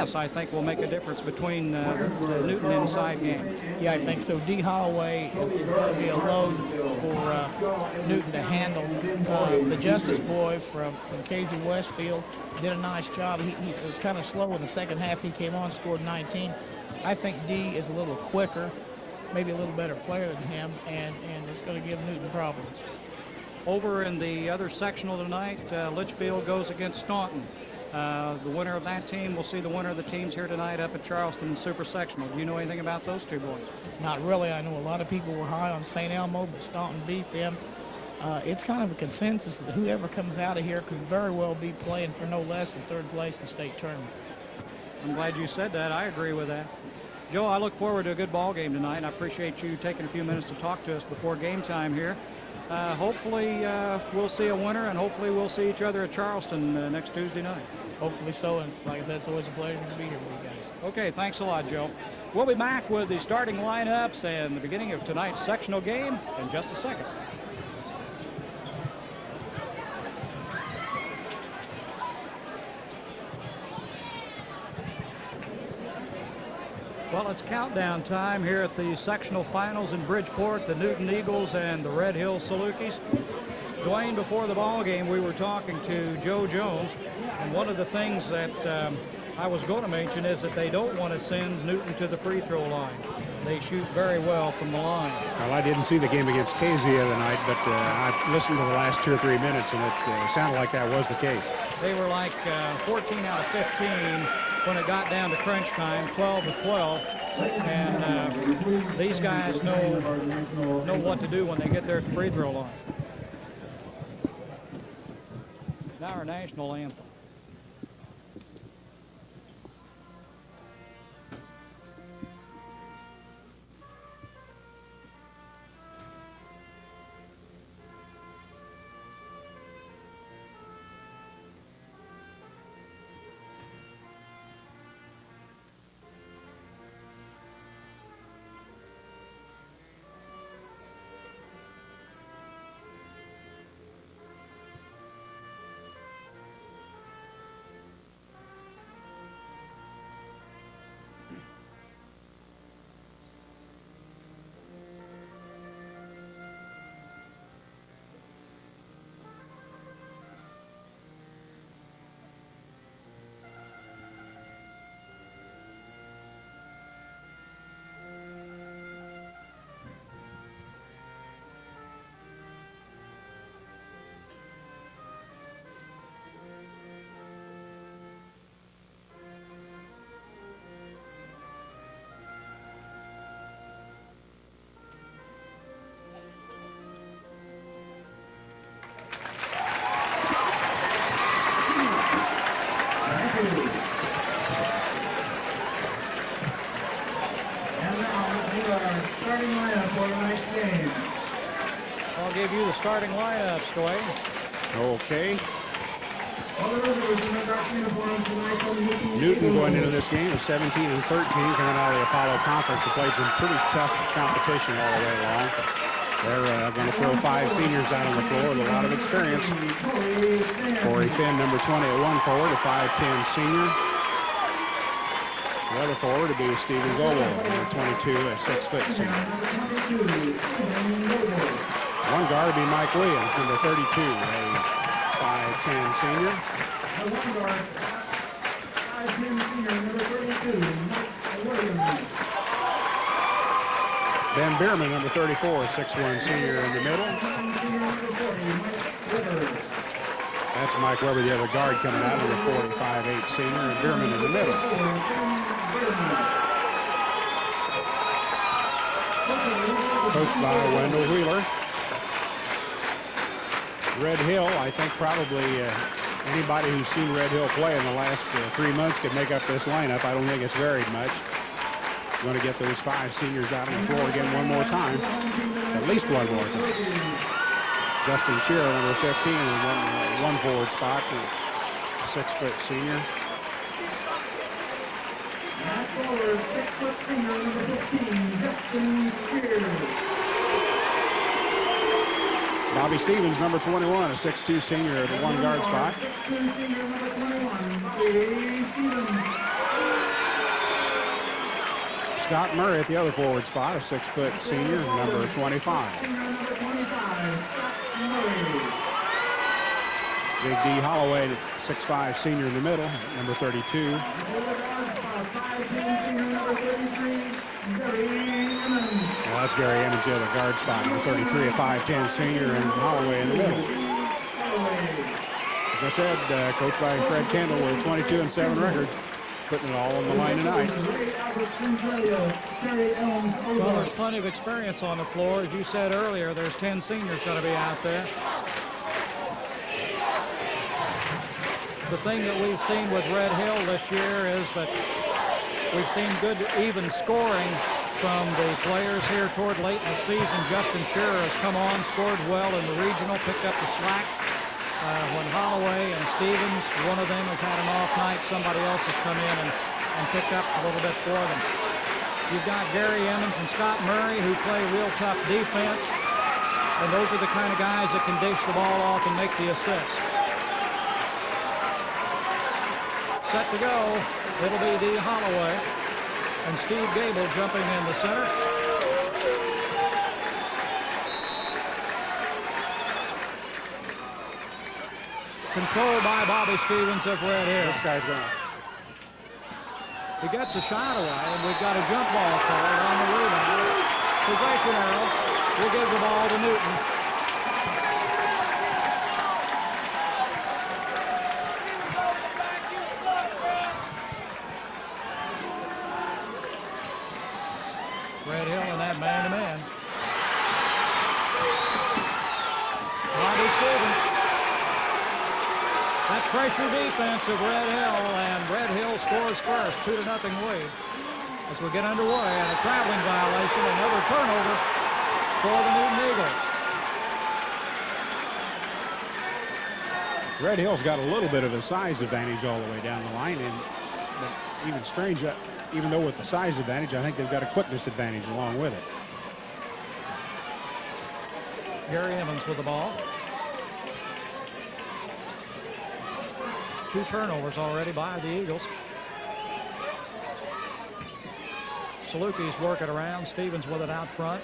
pass, I think, will make a difference between the Newton inside game. Yeah, I think so. D. Holloway is going to be a load for Newton to handle. The Justice boy from Casey Westfield did a nice job. He was kind of slow in the second half. He came on, scored 19. I think D is a little quicker, maybe a little better player than him, and it's going to give Newton problems. Over in the other sectional tonight, Litchfield goes against Staunton. The winner of that team will see the winner of the teams here tonight up at Charleston Super Sectional. Do you know anything about those two boys? Not really. I know a lot of people were high on St. Elmo, but Staunton beat them. It's kind of a consensus that whoever comes out of here could very well be playing for no less than third place in the state tournament. I'm glad you said that. I agree with that. Joe, I look forward to a good ball game tonight, and I appreciate you taking a few minutes to talk to us before game time here. Hopefully we'll see a winner, and hopefully we'll see each other at Charleston next Tuesday night. Hopefully so, and like I said, it's always a pleasure to be here with you guys. Okay, thanks a lot, Joe. We'll be back with the starting lineups and the beginning of tonight's sectional game in just a second. Well, it's countdown time here at the sectional finals in Bridgeport, the Newton Eagles and the Red Hill Salukis. Dwayne, before the ball game, we were talking to Joe Jones, and one of the things that I was going to mention is that they don't want to send Newton to the free throw line. They shoot very well from the line. Well, I didn't see the game against Casey the other night, but I listened to the last 2 or 3 minutes, and it sounded like that was the case. They were like 14 out of 15 when it got down to crunch time, 12 to 12. And these guys know what to do when they get there at the free throw line. Now our national anthem. Give you the starting lineups, Dwayne. Okay. Newton going into this game is 17 and 13, coming out of the Apollo Conference. They played some pretty tough competition all the way along. They're going to throw 5 seniors out on the floor with a lot of experience. Corey Finn, number 20 at 1 forward, a 5'10 senior. The other forward to be Stephen Gowell, number 22, a 6-foot senior. One guard would be Mike Williams, number 32, a 5'10 senior. Ben Bierman, number 34, a 6'1 senior in the middle. That's Mike Weber, the other guard coming out, number 45'8 senior, and Bierman in the middle. Coached by Wendell Wheeler. Red Hill, I think probably anybody who's seen Red Hill play in the last 3 months could make up this lineup. I don't think it's varied much. Going to get those 5 seniors out on the floor again one more time. At least one more time. Justin Shearer, number 15, in one forward spot, a 6-foot senior. Forward, 6-foot senior, number 15, Justin Shearer. Bobby Stevens, number 21, a 6'2 senior at the 1 guard spot. 6'2 senior, number 21, Bobby Stevens. Scott Murray at the other forward spot, a 6-foot senior, number 25. Senior number 25, Scott Murray. Big D Holloway, 6'5" senior in the middle, number 32. Before the guard spot, 5'10" senior number 33, Gary Emmons. Well, that's Gary Emmons, the other guard spot, number 33, a 5'10" senior, and Holloway in the middle. As I said, coached by Fred Kendall with 22-7 records, putting it all on the line tonight. Well, there's plenty of experience on the floor. As you said earlier, there's 10 seniors going to be out there. The thing that we've seen with Red Hill this year is that we've seen good even scoring from the players here toward late in the season. Justin Shearer has come on, scored well in the regional, picked up the slack. When Holloway and Stevens, one of them has had an off night, somebody else has come in and picked up a little bit for them. You've got Gary Emmons and Scott Murray who play real tough defense, and those are the kind of guys that can dish the ball off and make the assists. Set to go, it'll be D. Holloway and Steve Gable jumping in the center. Controlled by Bobby Stevens of Red Hill. This guy's going. He gets a shot away, and we've got a jump ball called on the rebound. Possession arrow. We'll give the ball to Newton. Red Hill in that man-to-man. Bobby Stevens. That pressure defense of Red Hill, and Red Hill scores first, 2-0 lead. As we get underway, and a traveling violation, another turnover for the Newton Eagles. Red Hill's got a little bit of a size advantage all the way down the line, and even strange, even though with the size advantage, I think they've got a quickness advantage along with it. Gary Emmons with the ball. 2 turnovers already by the Eagles. Salukis working around. Stevens with it out front.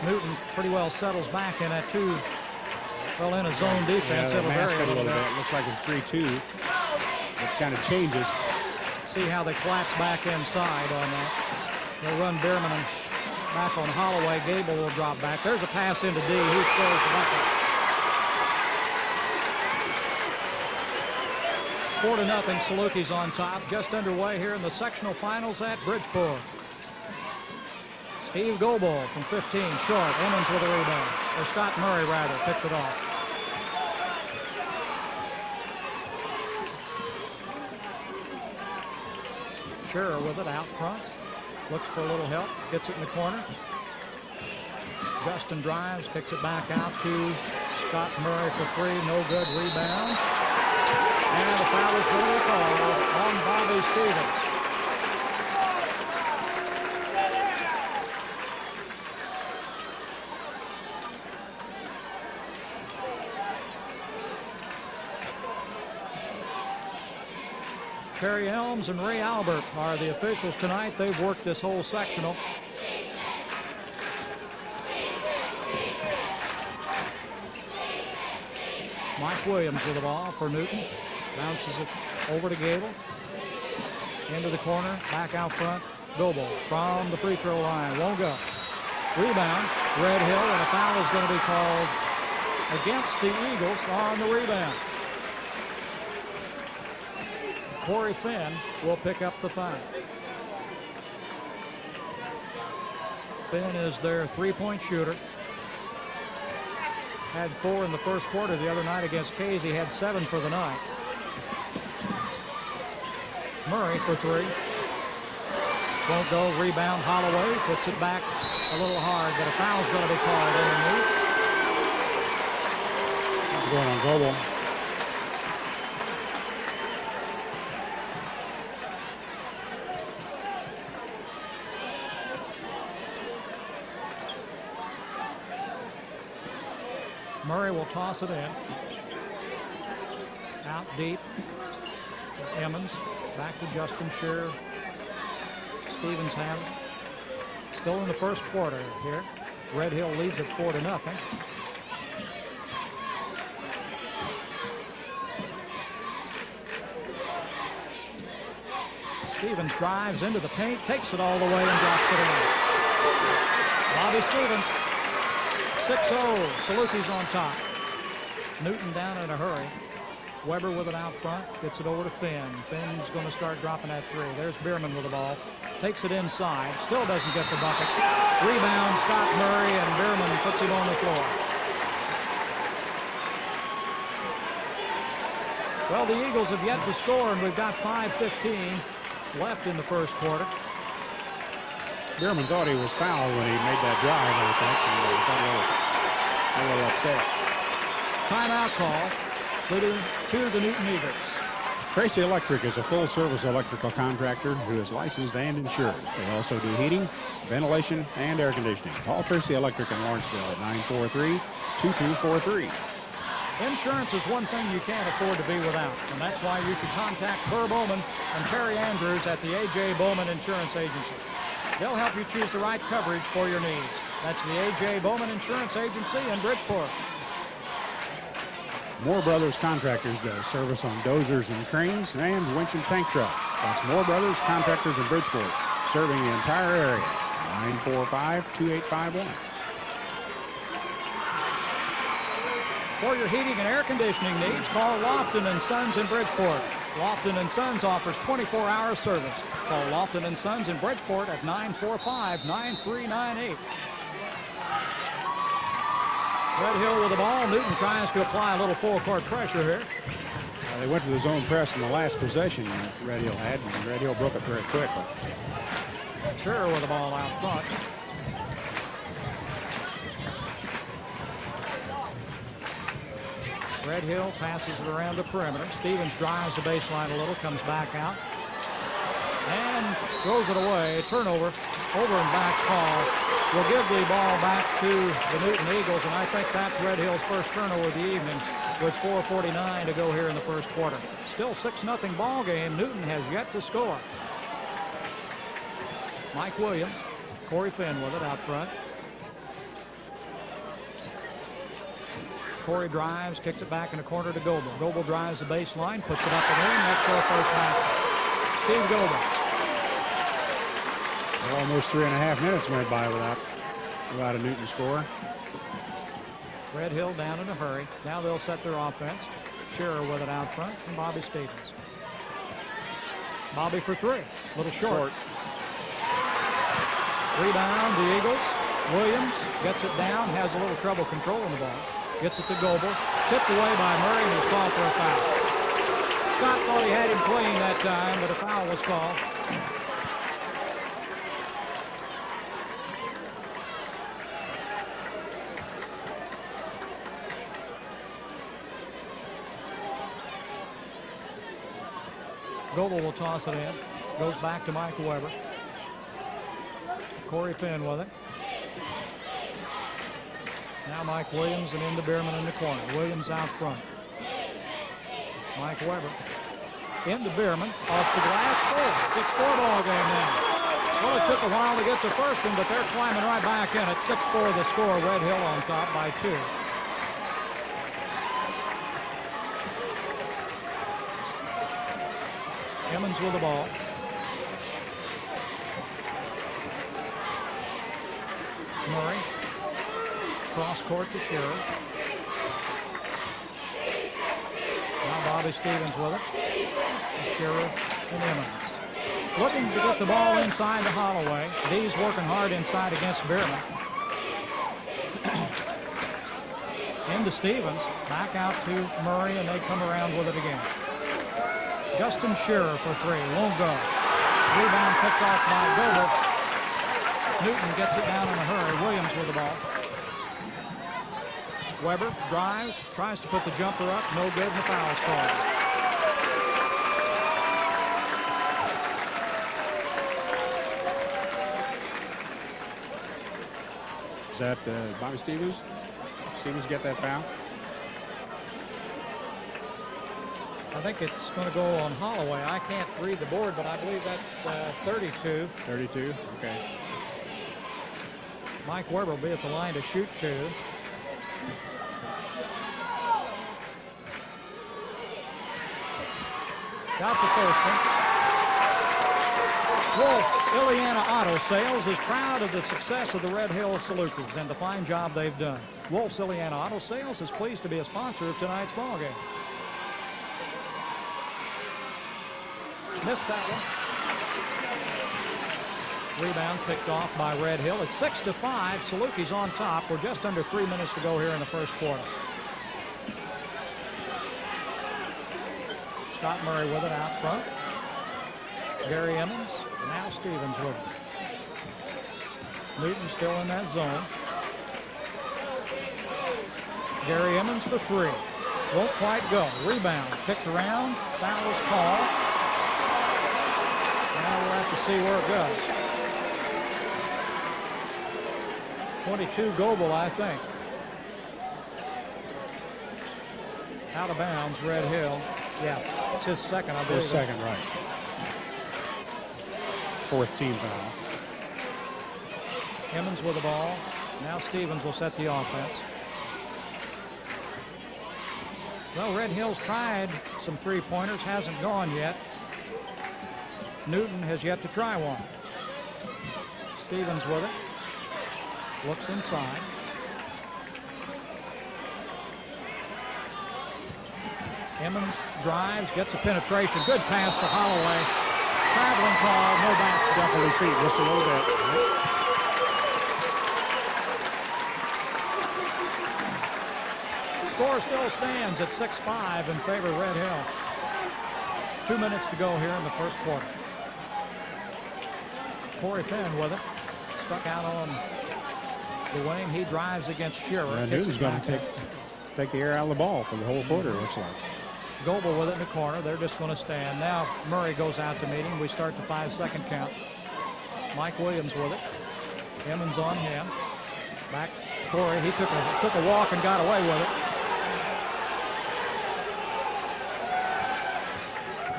Newton pretty well settles back in that 2. Well, in a zone defense, it'll vary a little bit. Looks like a 3-2. It kind of changes. See how they collapse back inside on that. They'll run Bierman and back on Holloway. Gable will drop back. There's a pass into D. He scores the bucket. 4-0, Salukis on top. Just underway here in the sectional finals at Bridgeport. Steve Goble from 15, short. Emmons with a rebound. Or Scott Murray, rather, picked it off. Shearer with it out front. Looks for a little help. Gets it in the corner. Justin drives, kicks it back out to Scott Murray for 3. No good. Rebound. And the foul is going to be called on Bobby Stevens. Terry Helms and Ray Albert are the officials tonight. They've worked this whole sectional. Mike Williams with the ball for Newton. Bounces it over to Gable. Into the corner, back out front. Goble from the free throw line. Won't go. Rebound, Red Hill, and a foul is going to be called against the Eagles on the rebound. Corey Finn will pick up the foul. Finn is their three-point shooter. Had 4 in the first quarter the other night against Casey. Had 7 for the night. Murray for 3. Won't go. Rebound. Holloway puts it back a little hard, but a foul's going to be called underneath. That's going on Goble. Murray will toss it in. Out deep. Emmons. Back to Justin Shearer. Stevens have it. Still in the first quarter here. Red Hill leads it 4-0. Stevens drives into the paint, takes it all the way, and drops it away. Bobby Stevens, 6-0. Salukis on top. Newton down in a hurry. Weber with it out front, gets it over to Finn. Finn's going to start dropping that three. There's Bierman with the ball. Takes it inside, still doesn't get the bucket. Rebound, Scott Murray, and Bierman puts him on the floor. Well, the Eagles have yet to score, and we've got 5:15 left in the first quarter. Bierman thought he was fouled when he made that drive, I think, and he got a little upset. Timeout call to the Newton Eagles. Tracy Electric is a full-service electrical contractor who is licensed and insured. They also do heating, ventilation, and air conditioning. Call Tracy Electric in Lawrenceville at 943-2243. Insurance is one thing you can't afford to be without, and that's why you should contact Burr Bowman and Terry Andrews at the A.J. Bowman Insurance Agency. They'll help you choose the right coverage for your needs. That's the A.J. Bowman Insurance Agency in Bridgeport. Moore Brothers Contractors does service on dozers and cranes and winch and tank trucks. That's Moore Brothers Contractors in Bridgeport, serving the entire area. 945-2851. For your heating and air conditioning needs, call Lofton & Sons in Bridgeport. Lofton & Sons offers 24-hour service. Call Lofton & Sons in Bridgeport at 945-9398. Red Hill with the ball. Newton tries to apply a little full-court pressure here. They went to the zone press in the last possession Red Hill had, and Red Hill broke it very quickly. Sure with the ball out front. Red Hill passes it around the perimeter. Stevens drives the baseline a little, comes back out, and throws it away. Turnover, over and back call. Will give the ball back to the Newton Eagles, and I think that's Red Hill's first turnover of the evening with 4:49 to go here in the first quarter. Still 6-0 ball game. Newton has yet to score. Mike Williams, Corey Finn with it out front. Corey drives, kicks it back in the corner to Goebel. Goebel drives the baseline, puts it up and in. That's our first basket. Steve Goebel. Almost 3.5 minutes went by without a Newton score. Red Hill down in a hurry. Now they'll set their offense. Shearer with it out front, and Bobby Stevens. Bobby for three. A little short. Rebound, the Eagles. Williams gets it down, has a little trouble controlling the ball. Gets it to Goebel. Tipped away by Murray, and he's called for a foul. Scott thought he had him clean that time, but a foul was called. Goebel will toss it in. Goes back to Mike Weber. Corey Finn with it. Now Mike Williams and into Bierman in the corner. Williams out front. Mike Weber into Bierman. Off the glass. 6-4 ball game now. Well, it took a while to get the first one, but they're climbing right back in at 6-4 the score. Red Hill on top by 2. Emmons with the ball. Murray. Cross court to Shearer. Now Bobby Stevens with it. Shearer and Emmons. Looking to get the ball inside to Holloway. D's working hard inside against Bierman. Into Stevens. Back out to Murray, and they come around with it again. Justin Shearer for three. Won't go. Rebound picked off by Goebel. Newton gets it down in a hurry. Williams with the ball. Weber drives, tries to put the jumper up. No good, and the foul's called. Is that Bobby Stevens? Stevens get that foul? I think it's going to go on Holloway. I can't read the board, but I believe that's 32. 32, okay. Mike Weber will be at the line to shoot 2. Got the first one. Wolf Ileana Auto Sales is proud of the success of the Red Hill Salukis and the fine job they've done. Wolf's Ileana Auto Sales is pleased to be a sponsor of tonight's ball game. Missed that one. Rebound picked off by Red Hill. It's 6-5. Salukis on top. We're just under 3 minutes to go here in the first quarter. Scott Murray with it out front. Gary Emmons. Now Stevens with it. Newton still in that zone. Gary Emmons for 3. Won't quite go. Rebound picked around. Foul is called. Now we'll have to see where it goes. 22 Goebel, I think. Out of bounds, Red Hill. Yeah, it's his second, I believe. His second, right. 4th team foul. Emmons with the ball. Now Stevens will set the offense. Well, Red Hill's tried some three-pointers, hasn't gone yet. Newton has yet to try one. Stevens with it. Looks inside. Emmons drives, gets a penetration. Good pass to Holloway. Traveling call, no back. Shuffled his feet just a little bit. Score still stands at 6-5 in favor of Red Hill. 2 minutes to go here in the first quarter. Corey Finn with it. Stuck out on the wing. He drives against Shearer. And Newton's going to take the air out of the ball for the whole quarter, it looks like. Goebel with it in the corner. They're just going to stand. Now Murray goes out to meet him. We start the 5-second count. Mike Williams with it. Emmons on him. Back Corey. He took a walk and got away with it.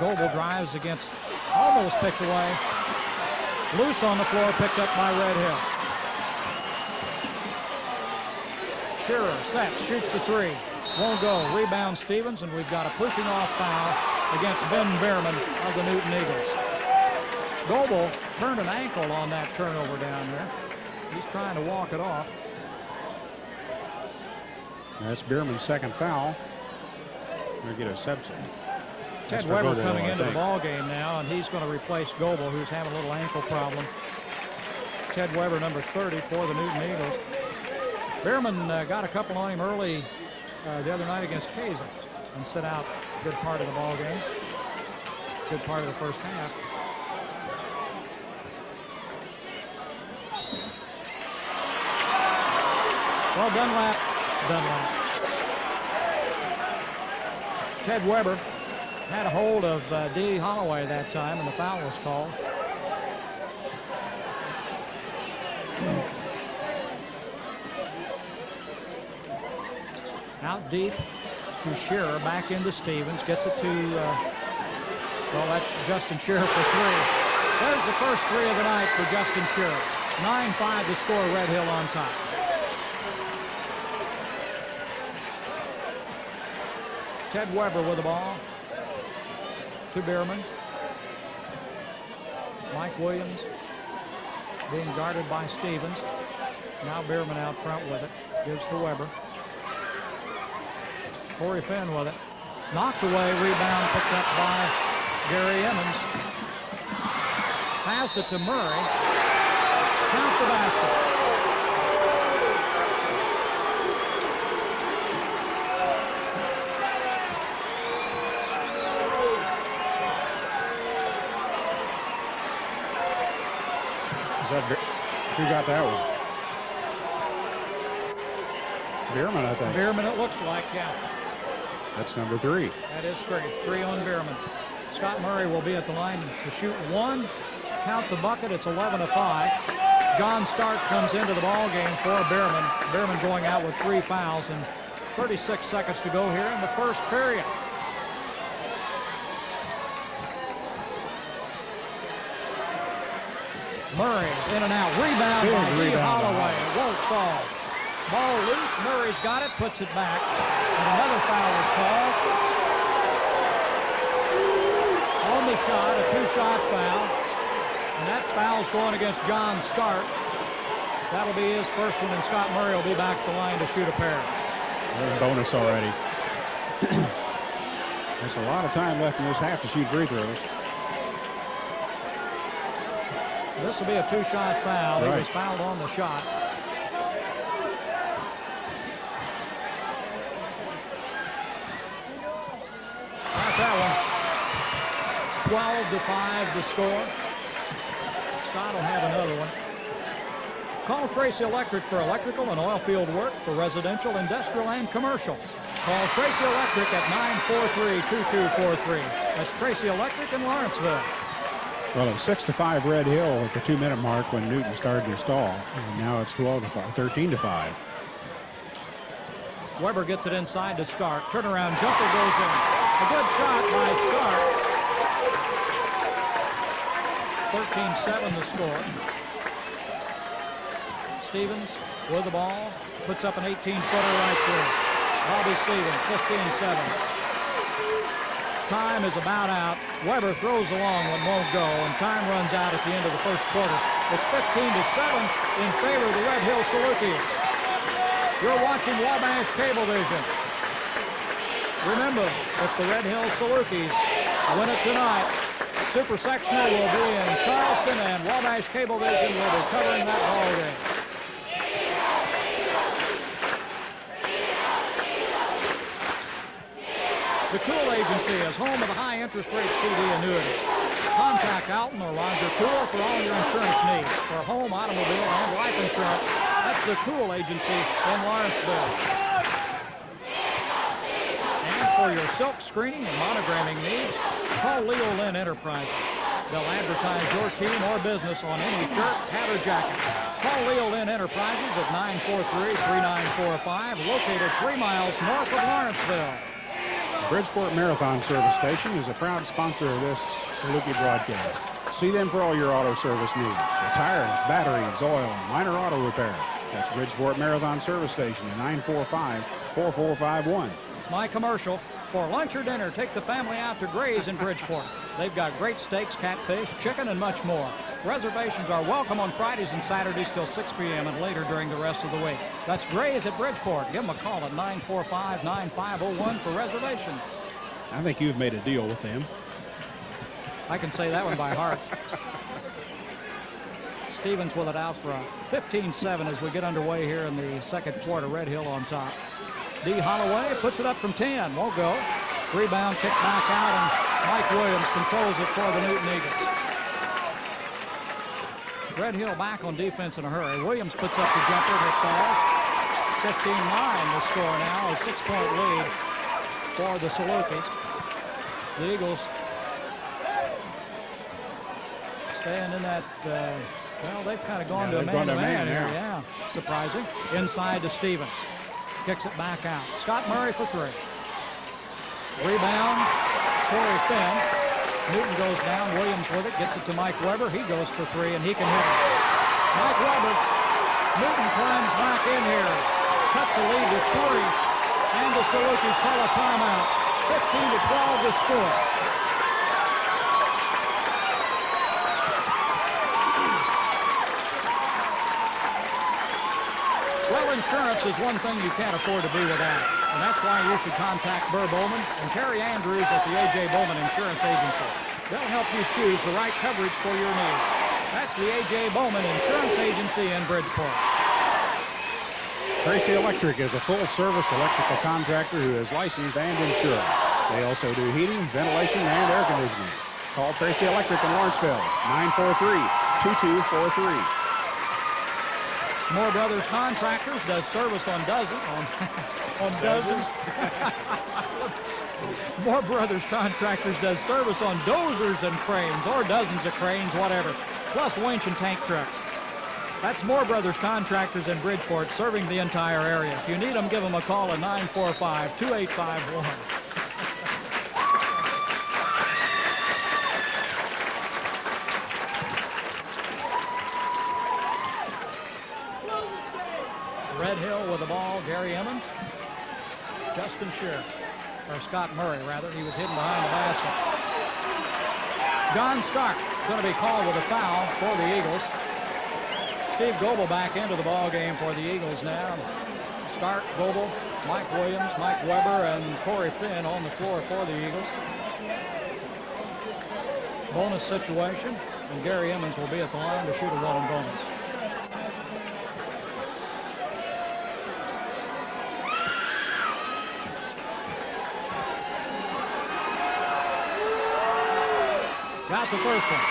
Goebel drives against, almost picked away. Loose on the floor, picked up by Red Hill. Shearer sets, shoots the 3. Won't go. Rebound Stevens, and we've got a pushing off foul against Ben Behrman of the Newton Eagles. Goebel turned an ankle on that turnover down there. He's trying to walk it off. That's Behrman's second foul. We'll get a subset. Ted Weber coming into the ball game now, and he's going to replace Goebel, who's having a little ankle problem. Ted Weber, number 30 for the Newton Eagles. Behrman got a couple on him early the other night against Kaiser and sit out a good part of the ball game, good part of the first half. Well, Dunlap. Ted Weber had a hold of D. Holloway that time, and the foul was called. Out deep to Shearer, back into Stevens, gets it to, well, that's Justin Shearer for 3. There's the first 3 of the night for Justin Shearer. 9-5 to score, Red Hill on top. Ted Weber with the ball to Behrman. Mike Williams being guarded by Stevens. Now Behrman out front with it. Gives to Weber. Corey Finn with it. Knocked away. Rebound picked up by Gary Emmons. Passed it to Murray. Count the basket. Who got that one? Behrman, I think. Behrman, it looks like, yeah. That's number 3. That is 3. 3 on Behrman. Scott Murray will be at the line to shoot 1. Count the bucket. It's 11-5. John Stark comes into the ball game for Behrman. Behrman going out with 3 fouls and 36 seconds to go here in the first period. Murray in and out. Rebound Big by Lee rebound by Holloway. It won't fall. Ball loose. Murray's got it. Puts it back. And another foul is called. On the shot, a two-shot foul. And that foul's going against John Scott. That'll be his first one, and Scott Murray will be back to the line to shoot a pair. There's a bonus already. There's a lot of time left in this half to shoot free throws. This will be a two-shot foul. Right. He was fouled on the shot. Got that one. 12-5 to score. Scott will have another one. Call Tracy Electric for electrical and oil field work for residential, industrial, and commercial. Call Tracy Electric at 943-2243. That's Tracy Electric in Lawrenceville. Well, it was 6-5 Red Hill at the 2-minute mark when Newton started to stall. And now it's 13-5. Weber gets it inside to Stark. Turnaround jumper goes in. A good shot by Stark. 13-7 the score. Stevens with the ball. Puts up an 18-footer right there. Bobby Stevens, 15-7. Time is about out. Weber throws along and won't go, and time runs out at the end of the first quarter. It's 15-7 in favor of the Red Hill Salukis. You're watching Wabash Cablevision. Remember, if the Red Hill Salukis win it tonight, Super Sectional will be in Charleston, and Wabash Cablevision will be covering that ball game. The Cool Agency is home of the high interest rate CD annuity. Contact Alton or Roger Cool for all your insurance needs. For home, automobile, and life insurance, that's the Cool Agency in Lawrenceville. And for your silk screening and monogramming needs, call Leo Lynn Enterprises. They'll advertise your team or business on any shirt, hat, or jacket. Call Leo Lynn Enterprises at 943-3945, located 3 miles north of Lawrenceville. Bridgeport Marathon Service Station is a proud sponsor of this Saluki broadcast. See them for all your auto service needs. For tires, batteries, oil, and minor auto repair. That's Bridgeport Marathon Service Station at 945-4451. My commercial. For lunch or dinner, take the family out to Gray's in Bridgeport. They've got great steaks, catfish, chicken, and much more. Reservations are welcome on Fridays and Saturdays till 6 p.m. and later during the rest of the week. That's Gray's at Bridgeport. Give them a call at 945-9501 for reservations. I think you've made a deal with them. I can say that one by heart. Stevens with it out front. 15-7 as we get underway here in the second quarter. Red Hill on top. D. Holloway puts it up from 10. Won't go. Rebound, kick back out, and Mike Williams controls it for the Newton Eagles. Red Hill back on defense in a hurry. Williams puts up the jumper that falls. 15-9 the score now. A 6-point lead for the Salukis. The Eagles staying in that, well, they've kind of gone to a man-to-man here. Yeah, surprising. Inside to Stevens. Kicks it back out. Scott Murray for 3. Rebound, Corey Finn. Newton goes down. Williams with it. Gets it to Mike Weber. He goes for 3, and he can hit it. Mike Weber. Newton climbs back in here. Cuts the lead with 3. And the Salukis call a timeout. 15-12 to score. Well, insurance is one thing you can't afford to be without, and that's why you should contact Burr Bowman and Terry Andrews at the A.J. Bowman Insurance Agency. They'll help you choose the right coverage for your needs. That's the A.J. Bowman Insurance Agency in Bridgeport. Tracy Electric is a full-service electrical contractor who is licensed and insured. They also do heating, ventilation, and air conditioning. Call Tracy Electric in Lawrenceville, 943-2243. Moore Brothers Contractors does service on dozens. Moore Brothers Contractors does service on dozers and cranes, or dozens of cranes, whatever, plus winch and tank trucks. That's Moore Brothers Contractors in Bridgeport, serving the entire area. If you need them, give them a call at 945-2851. Red Hill with the ball. Gary Emmons. Justin Shearer, or Scott Murray, rather. He was hidden behind the basket. John Stark going to be called with a foul for the Eagles. Steve Goebel back into the ball game for the Eagles now. Stark, Goebel, Mike Williams, Mike Weber, and Corey Finn on the floor for the Eagles. Bonus situation, and Gary Emmons will be at the line to shoot a one and bonus. Got the first one.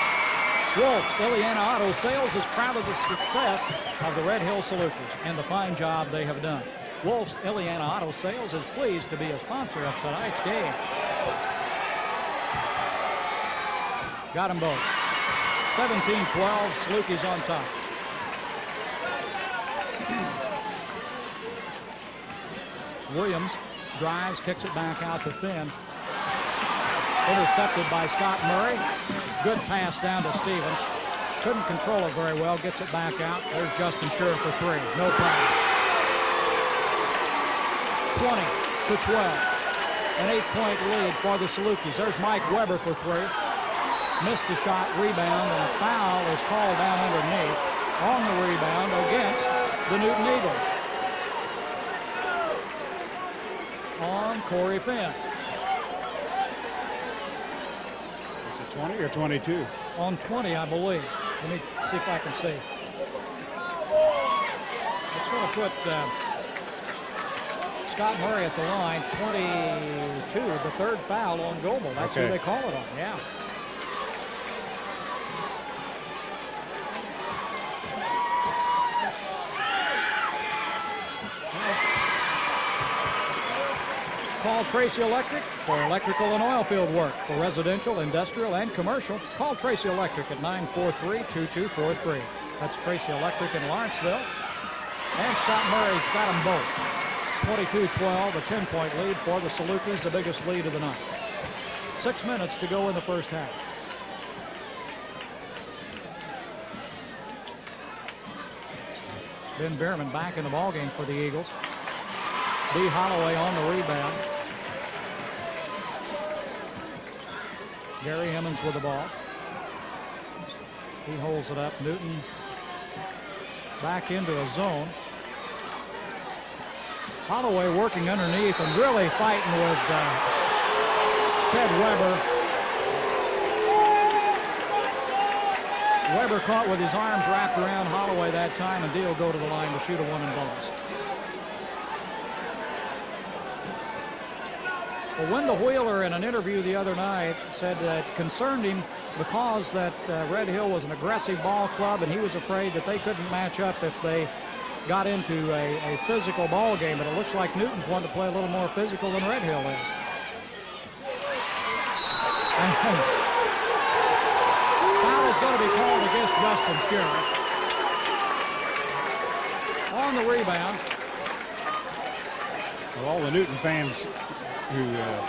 Wolf, Ileana Auto Sales is proud of the success of the Red Hill Salukis and the fine job they have done. Wolf's Ileana Auto Sales is pleased to be a sponsor of tonight's game. Got them both. 17-12, Salukis on top. Williams drives, kicks it back out to Finn. Intercepted by Scott Murray. Good pass down to Stevens. Couldn't control it very well. Gets it back out. There's Justin Shearer for three. No problem. 20-12. An 8-point lead for the Salukis. There's Mike Weber for three. Missed the shot, rebound, and a foul is called down underneath on the rebound against the Newton Eagles. On Corey Finn. 20 or 22? On 20, I believe. Let me see if I can see. It's going to put Scott Murray at the line. 22, the third foul on Goebel. That's who they call it on, yeah. Call Tracy Electric for electrical and oil field work for residential, industrial, and commercial. Call Tracy Electric at 943-2243. That's Tracy Electric in Lawrenceville. And Scott Murray's got them both. 22-12, a 10-point lead for the Salukis, the biggest lead of the night. 6 minutes to go in the first half. Ben Bierman back in the ballgame for the Eagles. B. Holloway on the rebound. Gary Emmons with the ball. He holds it up. Newton back into a zone. Holloway working underneath and really fighting with Ted Weber. Weber caught with his arms wrapped around Holloway that time, and Deal go to the line to shoot a one and bonus. Well, Wendell Wheeler in an interview the other night said that it concerned him because that Red Hill was an aggressive ball club, and he was afraid that they couldn't match up if they got into a physical ball game. But it looks like Newton's wanting to play a little more physical than Red Hill is. Foul is going to be called against Justin Shearer. On the rebound. Well, all the Newton fans who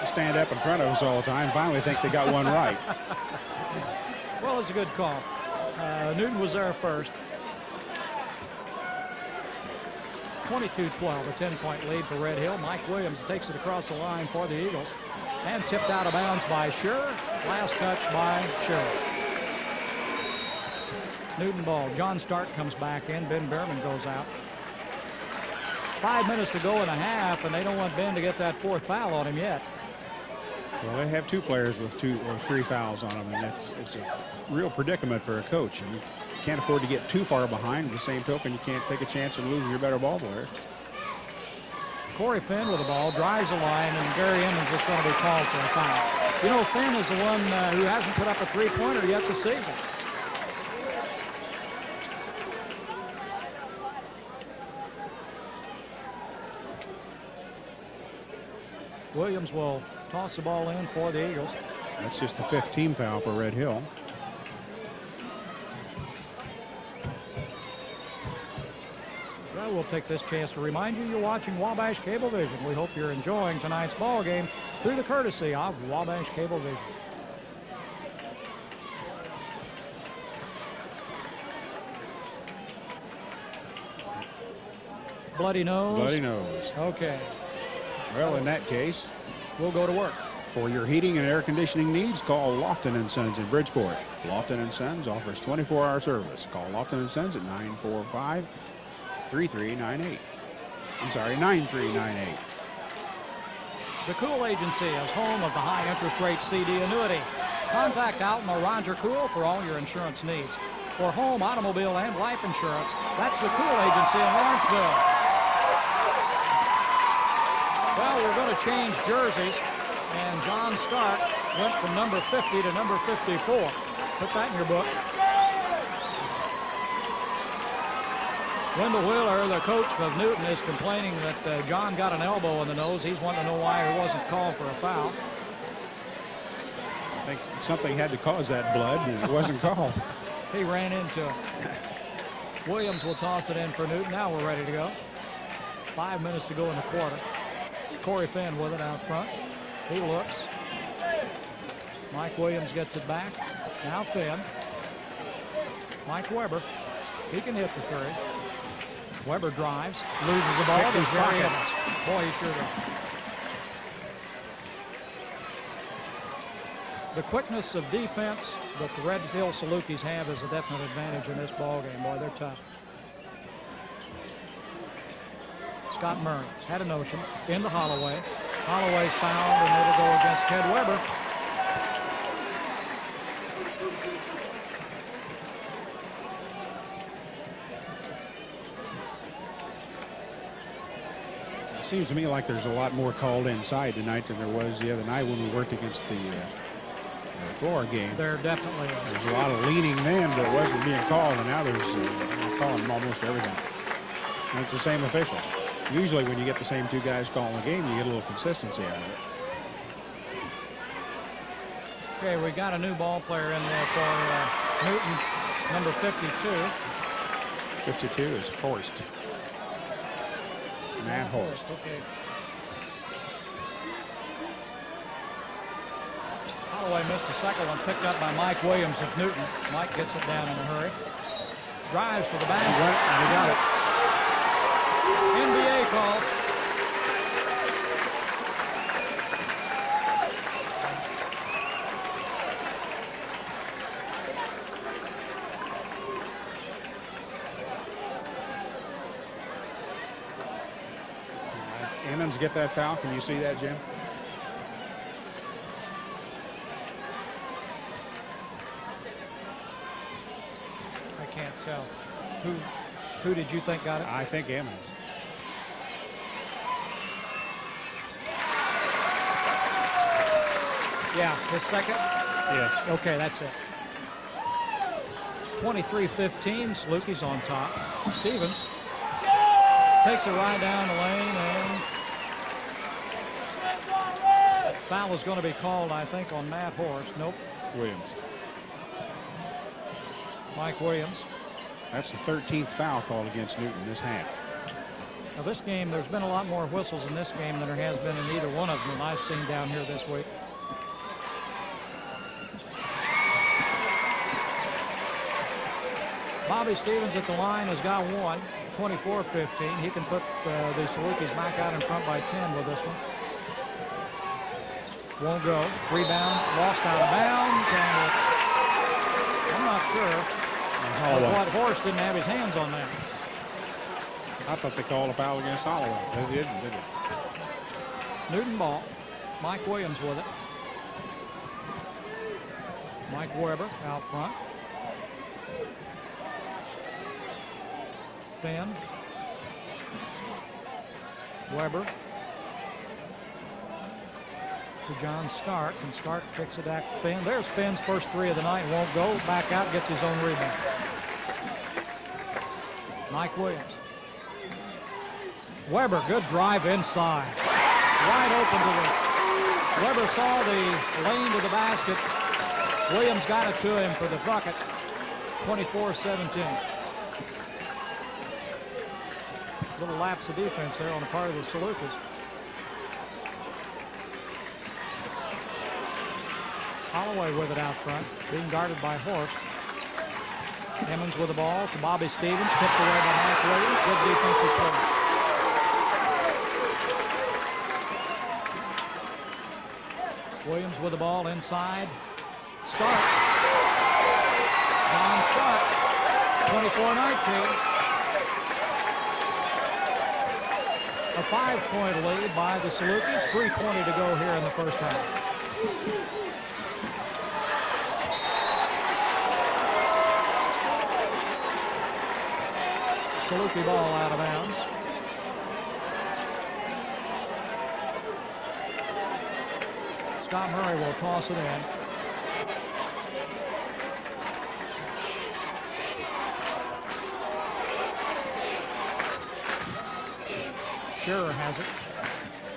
stand up in front of us all the time finally think they got one right. Well, it's a good call. Newton was there first. 22-12, a 10-point lead for Red Hill. Mike Williams takes it across the line for the Eagles and tipped out of bounds by Shearer. Last touch by Shearer. Newton ball. John Stark comes back in. Ben Bierman goes out. 5 minutes to go in a half, and they don't want Ben to get that fourth foul on him yet. Well, they have two players with 2 or 3 fouls on them, and it's a real predicament for a coach. And you can't afford to get too far behind. At the same token, you can't take a chance of losing your better ball player. Corey Finn with the ball, drives the line, and Gary Emmons is going to be called for a foul. You know, Finn is the one who hasn't put up a three-pointer yet this season. Williams will toss the ball in for the Eagles. That's just a 5th team foul for Red Hill. Well, we'll take this chance to remind you you're watching Wabash Cablevision. We hope you're enjoying tonight's ball game through the courtesy of Wabash Cablevision. Bloody nose? Bloody nose. Okay. Well, in that case, we'll go to work. For your heating and air conditioning needs, call Lofton & Sons in Bridgeport. Lofton & Sons offers 24-hour service. Call Lofton & Sons at 945-3398. I'm sorry, 9398. The Cool Agency is home of the high interest rate CD annuity. Contact Alton or Roger Cool for all your insurance needs. For home, automobile, and life insurance, that's the Cool Agency in Lawrenceville. Well, we're going to change jerseys, and John Stark went from number 50 to number 54. Put that in your book. Wendell Wheeler, the coach of Newton, is complaining that John got an elbow in the nose. He's wanting to know why he wasn't called for a foul. I think something had to cause that blood, and it wasn't called. He ran into it. Williams will toss it in for Newton. Now we're ready to go. 5 minutes to go in the quarter. Corey Finn with it out front. He looks. Mike Williams gets it back. Now Finn. Mike Weber. He can hit the three. Weber drives. Loses the ball. He's very in. Boy, he sure does. The quickness of defense that the Red Hill Salukis have is a definite advantage in this ball game. Boy, they're tough. Scott Murray had a notion into Holloway. Holloway's fouled, and it'll go against Ted Weber. It seems to me like there's a lot more called inside tonight than there was the other night when we worked against the floor game. There definitely is. There's a lot of leaning then that wasn't being called, and now there's calling almost everything. And it's the same official. Usually when you get the same two guys calling the game, you get a little consistency out of it. Okay, we got a new ball player in there for Newton, number 52. 52 is Horst. Matt Horst. Okay. Holloway missed the second one, picked up by Mike Williams of Newton. Mike gets it down in a hurry. Drives to the basket. And he got it. NBA call. Emmons get that foul. Can you see that, Jim? I can't tell. Who did you think got it? I think Emmons. Yeah, his second? Yes. Okay, that's it. 23-15, Salukis on top. Stevens takes it right down the lane, and foul is going to be called, I think, on Matt Horst. Nope. Williams. Mike Williams. That's the 13th foul called against Newton this half. Now this game, there's been a lot more whistles in this game than there has been in either one of them that I've seen down here this week. Bobby Stevens at the line has got one, 24-15. He can put the Salukis back out in front by 10 with this one. Won't go. Rebound, lost out of bounds, and I'm not sure. But Horst didn't have his hands on that. I thought they called a foul against Holloway. They didn't, did they? Newton ball. Mike Williams with it. Mike Weber out front. Finn. Weber. To John Stark, and Stark kicks it back to Finn. There's Finn's first three of the night. Won't go. Back out, gets his own rebound. Mike Williams. Weber, good drive inside. Wide open to the... Weber saw the lane to the basket. Williams got it to him for the bucket. 24-17. Little lapse of defense there on the part of the Salukis. Holloway with it out front, being guarded by Horst. Emmons with the ball to Bobby Stevens, tipped away by Mike Williams. Good defensive play. Williams with the ball inside. Stark. Don Stark. 24-19. A 5-point lead by the Salukis. 3:20 to go here in the first half. Saluki ball out of bounds. Scott Murray will toss it in. Shearer has it.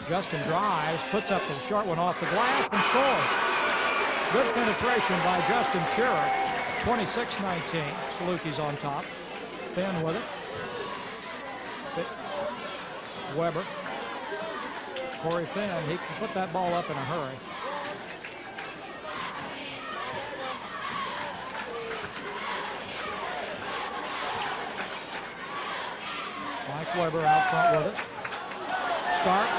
Justin drives, puts up the short one off the glass and scores. Good penetration by Justin Shearer. 26-19. Salukis on top. Finn with it. Weber. Corey Finn, he can put that ball up in a hurry. Mike Weber out front with it. Stark.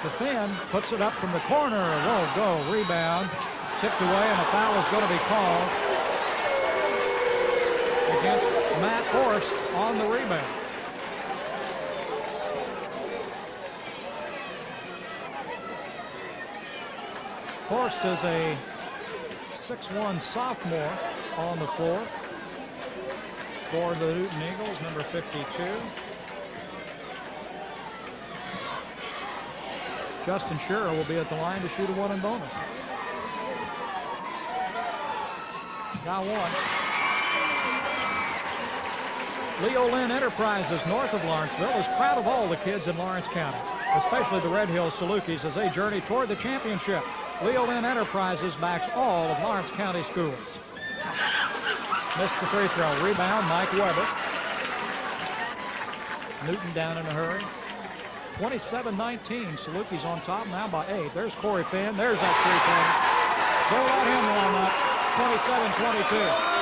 To Finn, puts it up from the corner. Won't go. Rebound. Tipped away, and a foul is going to be called against Matt Horst on the rebound. Horst is a 6'1" sophomore on the floor for the Newton Eagles, number 52. Justin Shearer will be at the line to shoot a 1 and bonus. Got one. Leo Lynn Enterprises north of Lawrenceville is proud of all the kids in Lawrence County, especially the Red Hills Salukis as they journey toward the championship. Leo Lynn Enterprises backs all of Lawrence County schools. Missed the free throw. Rebound, Mike Weber. Newton down in a hurry. 27-19. Salukis on top now by 8. There's Corey Finn. There's that three-pointer. Don't let him warm up. 27-22.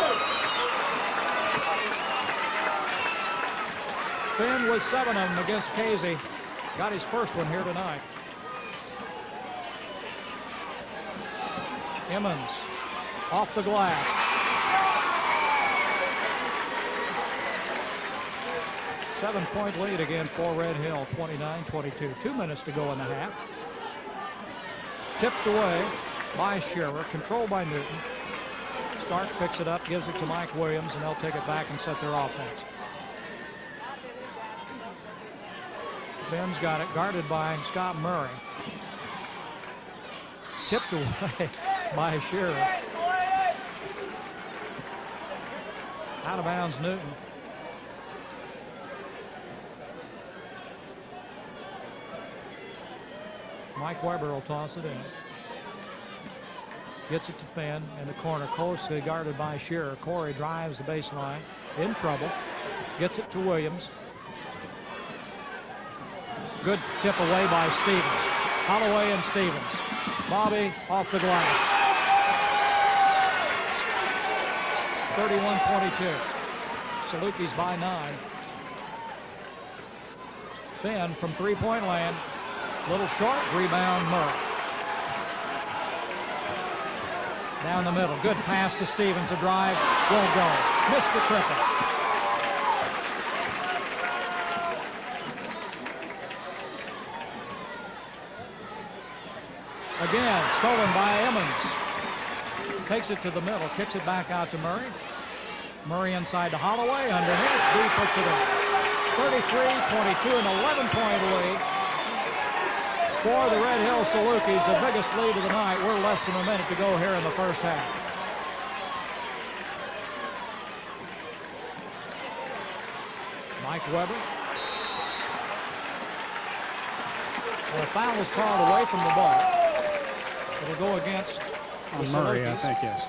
Finn with 7 of them against Casey. Got his first one here tonight. Emmons off the glass. Seven-point lead again for Red Hill, 29-22. 2 minutes to go in the half. Tipped away by Shearer, controlled by Newton. Stark picks it up, gives it to Mike Williams, and they'll take it back and set their offense. Ben's got it, guarded by Scott Murray. Tipped away by Shearer. Out of bounds, Newton. Mike Weber will toss it in. Gets it to Finn in the corner, closely guarded by Shearer. Corey drives the baseline, in trouble. Gets it to Williams. Good tip away by Stevens. Holloway and Stevens. Bobby off the glass. 31-22. Salukis by 9. Finn from three-point land. Little short. Rebound Murray. Down the middle. Good pass to Stevens. A drive. Won't go. Missed the triple. Again, stolen by Emmons. Takes it to the middle, kicks it back out to Murray. Murray inside to Holloway, underneath. B puts it in. 33-22, an 11-point lead for the Red Hill Salukis, the biggest lead of the night. We're less than a minute to go here in the first half. Mike Weber. Well, a foul was called away from the ball. It'll go against Murray, Salukis. I think, yes.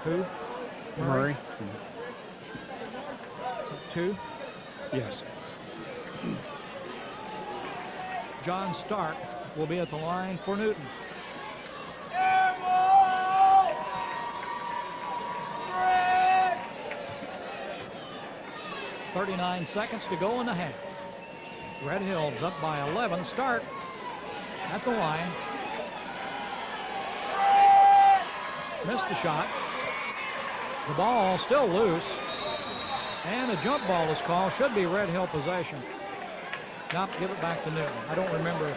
Who? Murray. Is it 2? Yes. John Stark will be at the line for Newton. 39 seconds to go in the half. Red Hills up by 11. Start at the line. Missed the shot. The ball still loose. And a jump ball is called. Should be Red Hill possession. Nope, give it back to Newton. I don't remember.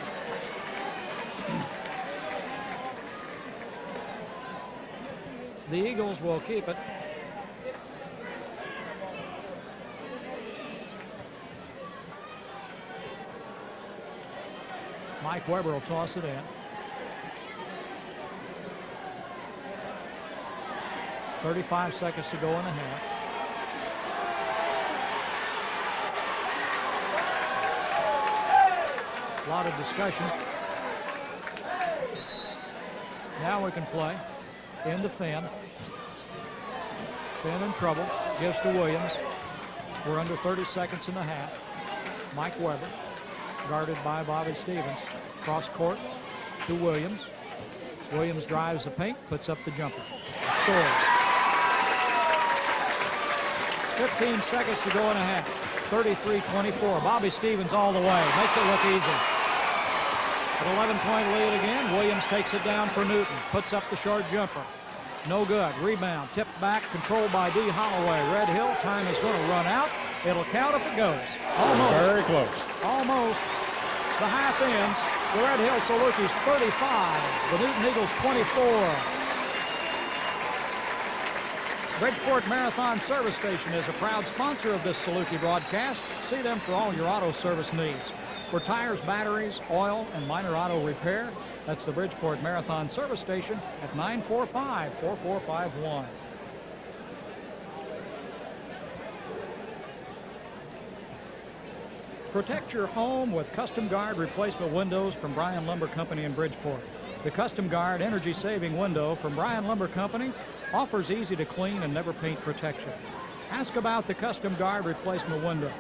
The Eagles will keep it. Mike Weber will toss it in. .35 seconds to go in the half. A lot of discussion. Now we can play. Into Finn. Finn in trouble. Gives to Williams. We're under 30 seconds in the half. Mike Weber, guarded by Bobby Stevens. Cross court to Williams. Williams drives the paint, puts up the jumper. Scores. 15 seconds to go in a half. 33-24. Bobby Stevens all the way. Makes it look easy. An 11-point lead again. Williams takes it down for Newton. Puts up the short jumper. No good. Rebound. Tipped back. Controlled by D. Holloway. Red Hill. Time is going to run out. It'll count if it goes. Almost. Very close. Almost. The half ends. The Red Hill Salukis 35. The Newton Eagles 24. Bridgeport Marathon Service Station is a proud sponsor of this Saluki broadcast. See them for all your auto service needs. For tires, batteries, oil, and minor auto repair, that's the Bridgeport Marathon Service Station at 945-4451. Protect your home with Custom Guard replacement windows from Bryan Lumber Company in Bridgeport. The Custom Guard energy-saving window from Bryan Lumber Company offers easy-to-clean and never-paint protection. Ask about the Custom Guard replacement window.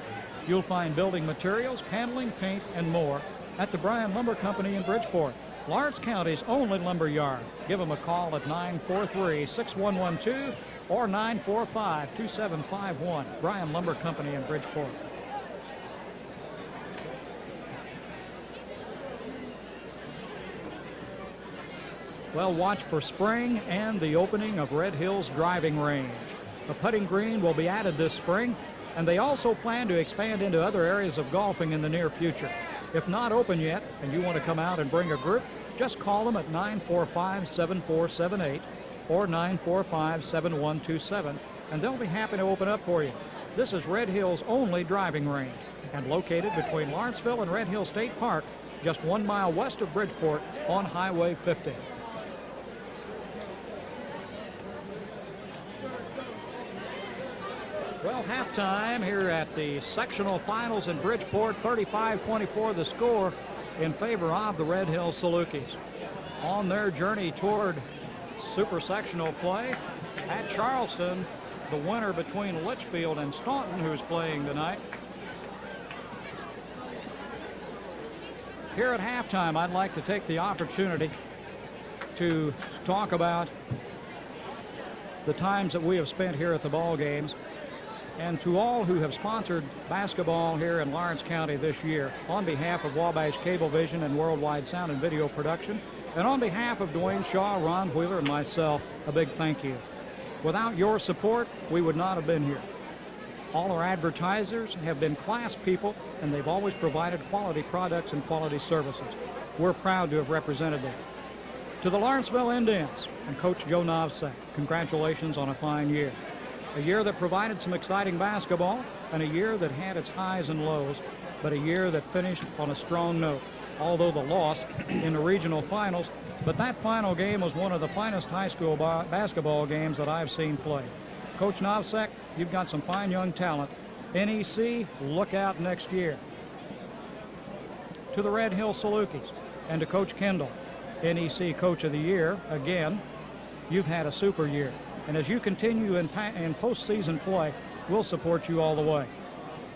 You'll find building materials, paneling, paint, and more at the Bryan Lumber Company in Bridgeport, Lawrence County's only lumber yard. Give them a call at 943-6112 or 945-2751. Bryan Lumber Company in Bridgeport. Well, watch for spring and the opening of Red Hills driving range. A putting green will be added this spring, and they also plan to expand into other areas of golfing in the near future. If not open yet and you want to come out and bring a group, just call them at 945-7478 or 945-7127, and they'll be happy to open up for you. This is Red Hills' only driving range and located between Lawrenceville and Red Hill State Park, just 1 mile west of Bridgeport on Highway 50. Well, halftime here at the sectional finals in Bridgeport, 35-24 the score in favor of the Red Hill Salukis. On their journey toward super sectional play at Charleston, the winner between Litchfield and Staunton, who's playing tonight. Here at halftime, I'd like to take the opportunity to talk about the times that we have spent here at the ball games. And to all who have sponsored basketball here in Lawrence County this year, on behalf of Wabash Cablevision and Worldwide Sound and Video Production, and on behalf of Dwayne Shaw, Ron Wheeler, and myself, a big thank you. Without your support, we would not have been here. All our advertisers have been class people, and they've always provided quality products and quality services. We're proud to have represented them. To the Lawrenceville Indians and Coach Joe Novsek, congratulations on a fine year. A year that provided some exciting basketball, and a year that had its highs and lows, but a year that finished on a strong note, although the loss in the regional finals. But that final game was one of the finest high school basketball games that I've seen play. Coach Novsek, you've got some fine young talent. NEC, look out next year. To the Red Hill Salukis and to Coach Kendall, NEC Coach of the Year, again, you've had a super year. And as you continue in postseason play, we'll support you all the way.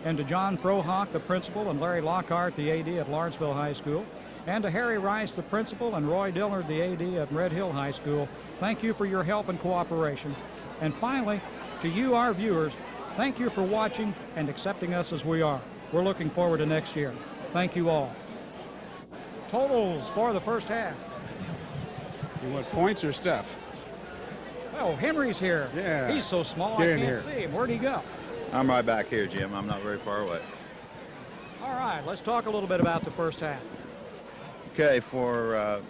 And to John Frohock, the principal, and Larry Lockhart, the AD at Lawrenceville High School, and to Harry Rice, the principal, and Roy Dillard, the AD at Red Hill High School, thank you for your help and cooperation. And finally, to you, our viewers, Thank you for watching and accepting us as we are. We're looking forward to next year. Thank you all. Totals for the first half. You want points or stuff? Oh, Henry's here. Yeah. He's so small Get I in can't here. see him. Where'd he go? I'm right back here, Jim. I'm not very far away. All right, let's talk a little bit about the first half. Okay, for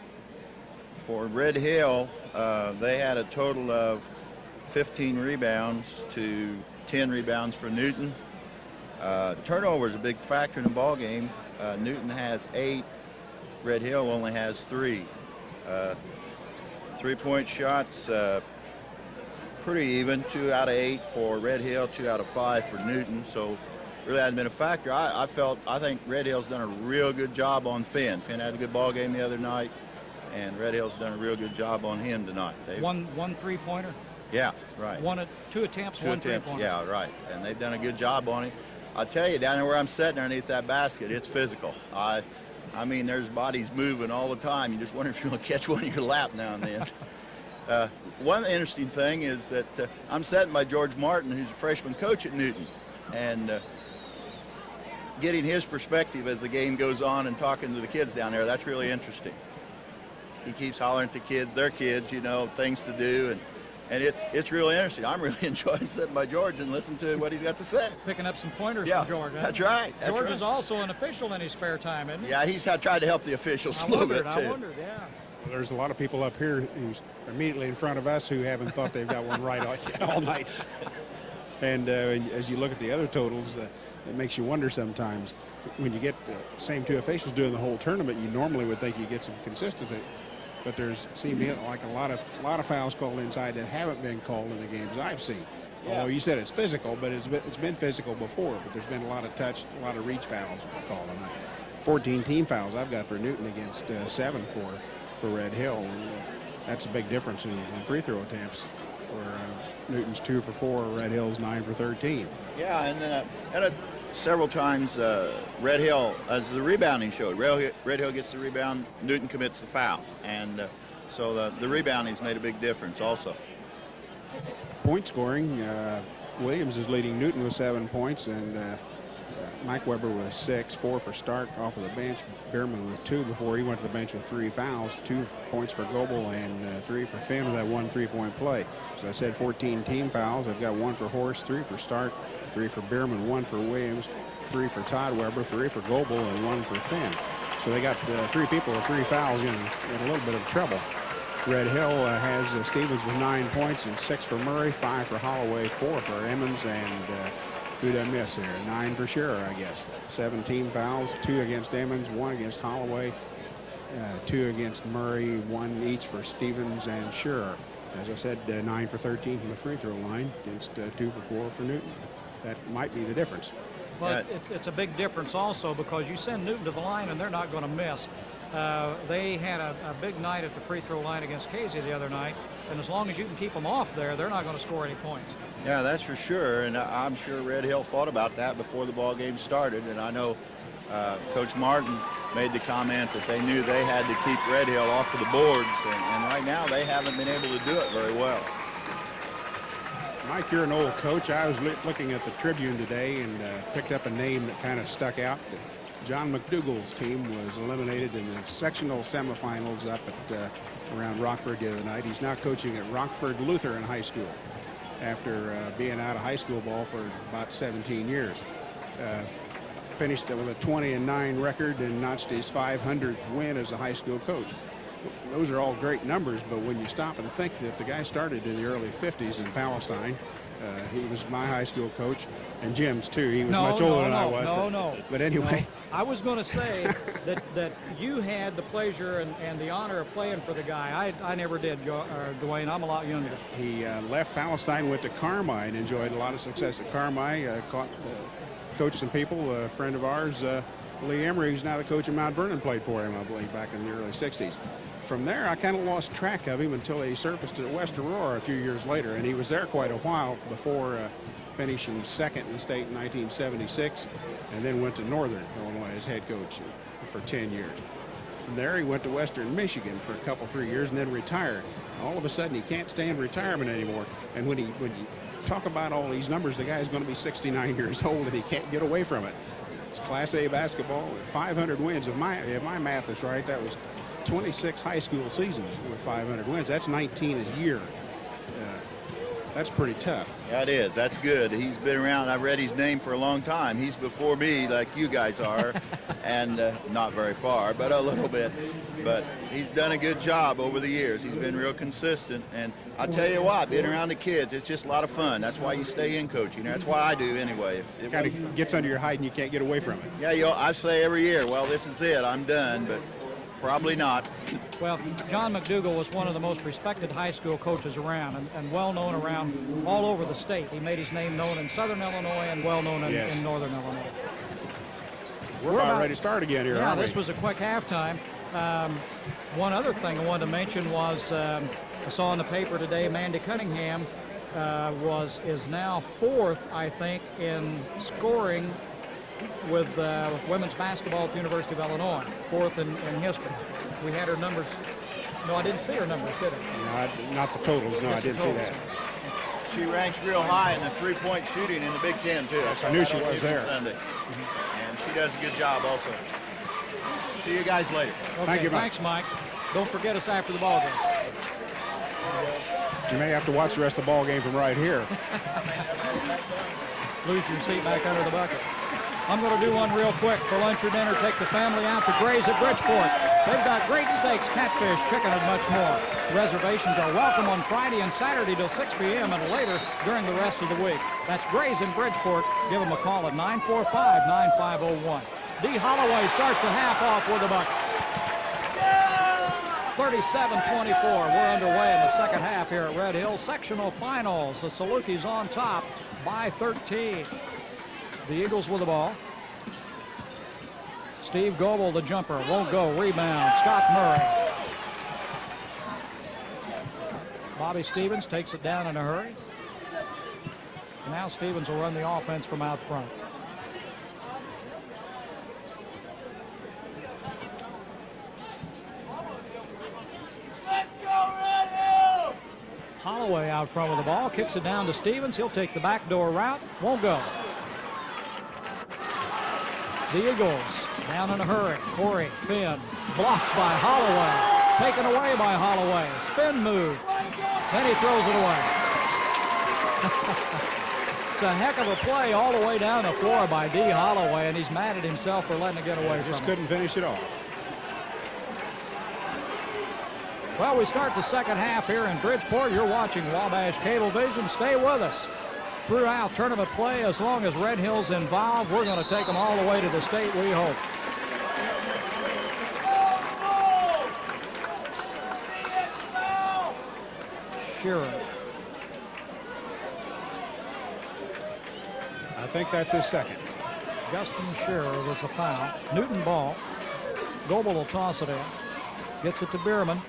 Red Hill, they had a total of 15 rebounds to 10 rebounds for Newton. Turnover is a big factor in the ball game. Newton has 8. Red Hill only has 3. Three-point shots, pretty even. 2 out of 8 for Red Hill, 2 out of 5 for Newton. So really hasn't been a factor. I think Red Hill's done a real good job on Finn. Finn had a good ball game the other night, and Red Hill's done a real good job on him tonight. One three-pointer? Yeah, right. 2 attempts, 1 three-pointer. Yeah, right. And they've done a good job on him. I'll tell you, down there where I'm sitting underneath that basket, it's physical. I mean, there's bodies moving all the time. You just wonder if you're going to catch one in your lap now and then. One interesting thing is that I'm sitting by George Martin, who's a freshman coach at Newton, and getting his perspective as the game goes on and talking to the kids down there, that's really interesting. He keeps hollering at the kids, their kids, you know, things to do, and it's really interesting. I'm really enjoying sitting by George and listening to what he's got to say. Picking up some pointers Yeah, from George. Huh? That's right. That's George right. is also an official in his spare time, isn't he? Yeah, he's tried to help the officials a little bit, too. I wondered, yeah. There's a lot of people up here who's immediately in front of us who haven't thought they've got one right all night. And as you look at the other totals, it makes you wonder sometimes. When you get the same 2 officials doing the whole tournament, you normally would think you get some consistency. But there's seemed to be like a lot of fouls called inside that haven't been called in the games I've seen. Yeah. Although you said it's physical, but it's been physical before. But there's been a lot of touch, a lot of reach fouls called. 14 team fouls I've got for Newton against 7 for Red Hill. And, that's a big difference in free throw attempts. Where Newton's 2 for 4, Red Hill's 9 for 13. Yeah, and then several times Red Hill, as the rebounding showed, Red Hill gets the rebound, Newton commits the foul, and so the rebounding's made a big difference also. Point scoring, Williams is leading Newton with 7 points, and Mike Weber with 6, 4 for Stark off of the bench. Bierman with 2 before he went to the bench with 3 fouls, 2 points for Goebel and 3 for Finn with that 1 3-point play. So I said 14 team fouls. I've got 1 for Horst, 3 for Stark, 3 for Bierman, 1 for Williams, 3 for Todd Weber, 3 for Goebel, and 1 for Finn. So they got 3 people with 3 fouls in a little bit of trouble. Red Hill has Stevens with 9 points and 6 for Murray, 5 for Holloway, 4 for Emmons, and who did I miss there? 9 for Shearer, I guess. 17 fouls, 2 against Emmons, 1 against Holloway, 2 against Murray, 1 each for Stevens and Shearer. As I said, 9 for 13 from the free throw line against 2 for 4 for Newton. That might be the difference. Well, it's a big difference also because you send Newton to the line and they're not going to miss. They had a big night at the free throw line against Casey the other night, and as long as you can keep them off there, they're not going to score any points. Yeah, that's for sure, and I'm sure Red Hill thought about that before the ball game started, and I know Coach Martin made the comment that they knew they had to keep Red Hill off of the boards, and right now they haven't been able to do it very well. Mike, you're an old coach. I was looking at the Tribune today and picked up a name that kind of stuck out. John McDougall's team was eliminated in the sectional semifinals up at around Rockford the other night. He's now coaching at Rockford Lutheran High School after being out of high school ball for about 17 years. Finished with a 20-9 record and notched his 500th win as a high school coach. Those are all great numbers, but when you stop and think that the guy started in the early 50s in Palestine, he was my high school coach, and Jim's too. He was much older than I was. But anyway. No. I was going to say that you had the pleasure and the honor of playing for the guy. I never did, Dwayne. I'm a lot younger. He left Palestine, went to Carmi, enjoyed a lot of success at Carmi, coached some people. A friend of ours, Lee Emery, who's now the coach of Mount Vernon, played for him, I believe, back in the early 60s. From there, I kind of lost track of him until he surfaced at West Aurora a few years later, and he was there quite a while before finishing second in the state in 1976, and then went to Northern Illinois as head coach for 10 years. From there, he went to Western Michigan for 3 years and then retired. All of a sudden, he can't stand retirement anymore. And when talk about all these numbers. The guy's going to be 69 years old and he can't get away from it. It's Class A basketball, 500 wins. If my math is right, that was 26 high school seasons with 500 wins. That's 19 a year. That's pretty tough. That is. That's good. He's been around. I've read his name for a long time. He's before me, like you guys are, and not very far, but a little bit. But he's done a good job over the years. He's been real consistent. And I tell you what, being around the kids, it's just a lot of fun. That's why you stay in coaching. That's why I do anyway. It kind of gets under your hide and you can't get away from it. Yeah, I say every year, well, this is it. I'm done, but probably not. Well, John McDougall was one of the most respected high school coaches around and well known around all over the state. He made his name known in Southern Illinois and well known in Northern Illinois. We're about ready to start again here, aren't we? Yeah, this was a quick halftime. One other thing I wanted to mention was I saw in the paper today Mandy Cunningham is now 4th, I think, in scoring with women's basketball at the University of Illinois, 4th in history. We had her numbers. No, I didn't see her numbers, did I? No, not the totals. No, I didn't see that. She ranks real high in the three-point shooting in the Big Ten, too. I knew she was there. Sunday. And she does a good job also. See you guys later. Okay, thank you, Mike. Thanks, Mike. Don't forget us after the ball game. You may have to watch the rest of the ball game from right here. Lose your seat back under the bucket. I'm going to do one real quick for lunch or dinner. Take the family out to Gray's at Bridgeport. They've got great steaks, catfish, chicken, and much more. Reservations are welcome on Friday and Saturday till 6 p.m. and later during the rest of the week. That's Gray's in Bridgeport. Give them a call at 945-9501. D. Holloway starts the half off with a bucket. 37-24. We're underway in the second half here at Red Hill. Sectional finals. The Salukis on top by 13. The Eagles with the ball. Steve Goebel, the jumper, won't go. Rebound, Scott Murray. Bobby Stevens takes it down in a hurry. Now Stevens will run the offense from out front. Holloway out front with the ball, kicks it down to Stevens. He'll take the backdoor route, won't go. The Eagles down in a hurry. Corey Finn blocked by Holloway. Taken away by Holloway. Spin move. Then he throws it away. It's a heck of a play all the way down the floor by D. Holloway, and he's mad at himself for letting it get away from him. Just couldn't finish it off. Well, we start the second half here in Bridgeport. You're watching Wabash Cablevision. Stay with us. Throughout tournament play, as long as Red Hill's involved, we're going to take them all the way to the state, we hope. Shearer. I think that's his second. Justin Shearer was a foul. Newton ball. Goebel will toss it in. Gets it to Bierman.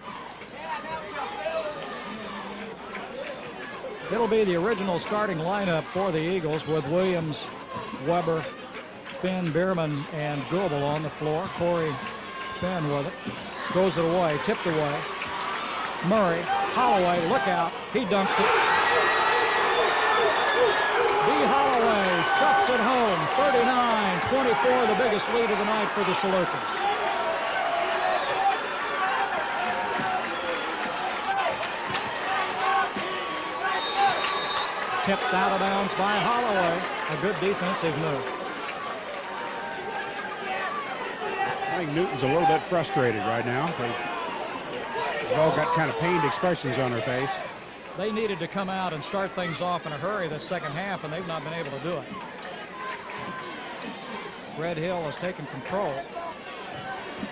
It'll be the original starting lineup for the Eagles with Williams, Weber, Finn, Bierman, and Goebel on the floor. Corey Finn with it. Goes it away, tipped away. Murray, Holloway, look out. He dunks it. D. Holloway stuffs it home. 39-24, the biggest lead of the night for the Salukis. Tipped out of bounds by Holloway. A good defensive move. I think Newton's a little bit frustrated right now. They've all got kind of pained expressions on their face. They needed to come out and start things off in a hurry this second half, and they've not been able to do it. Red Hill has taken control.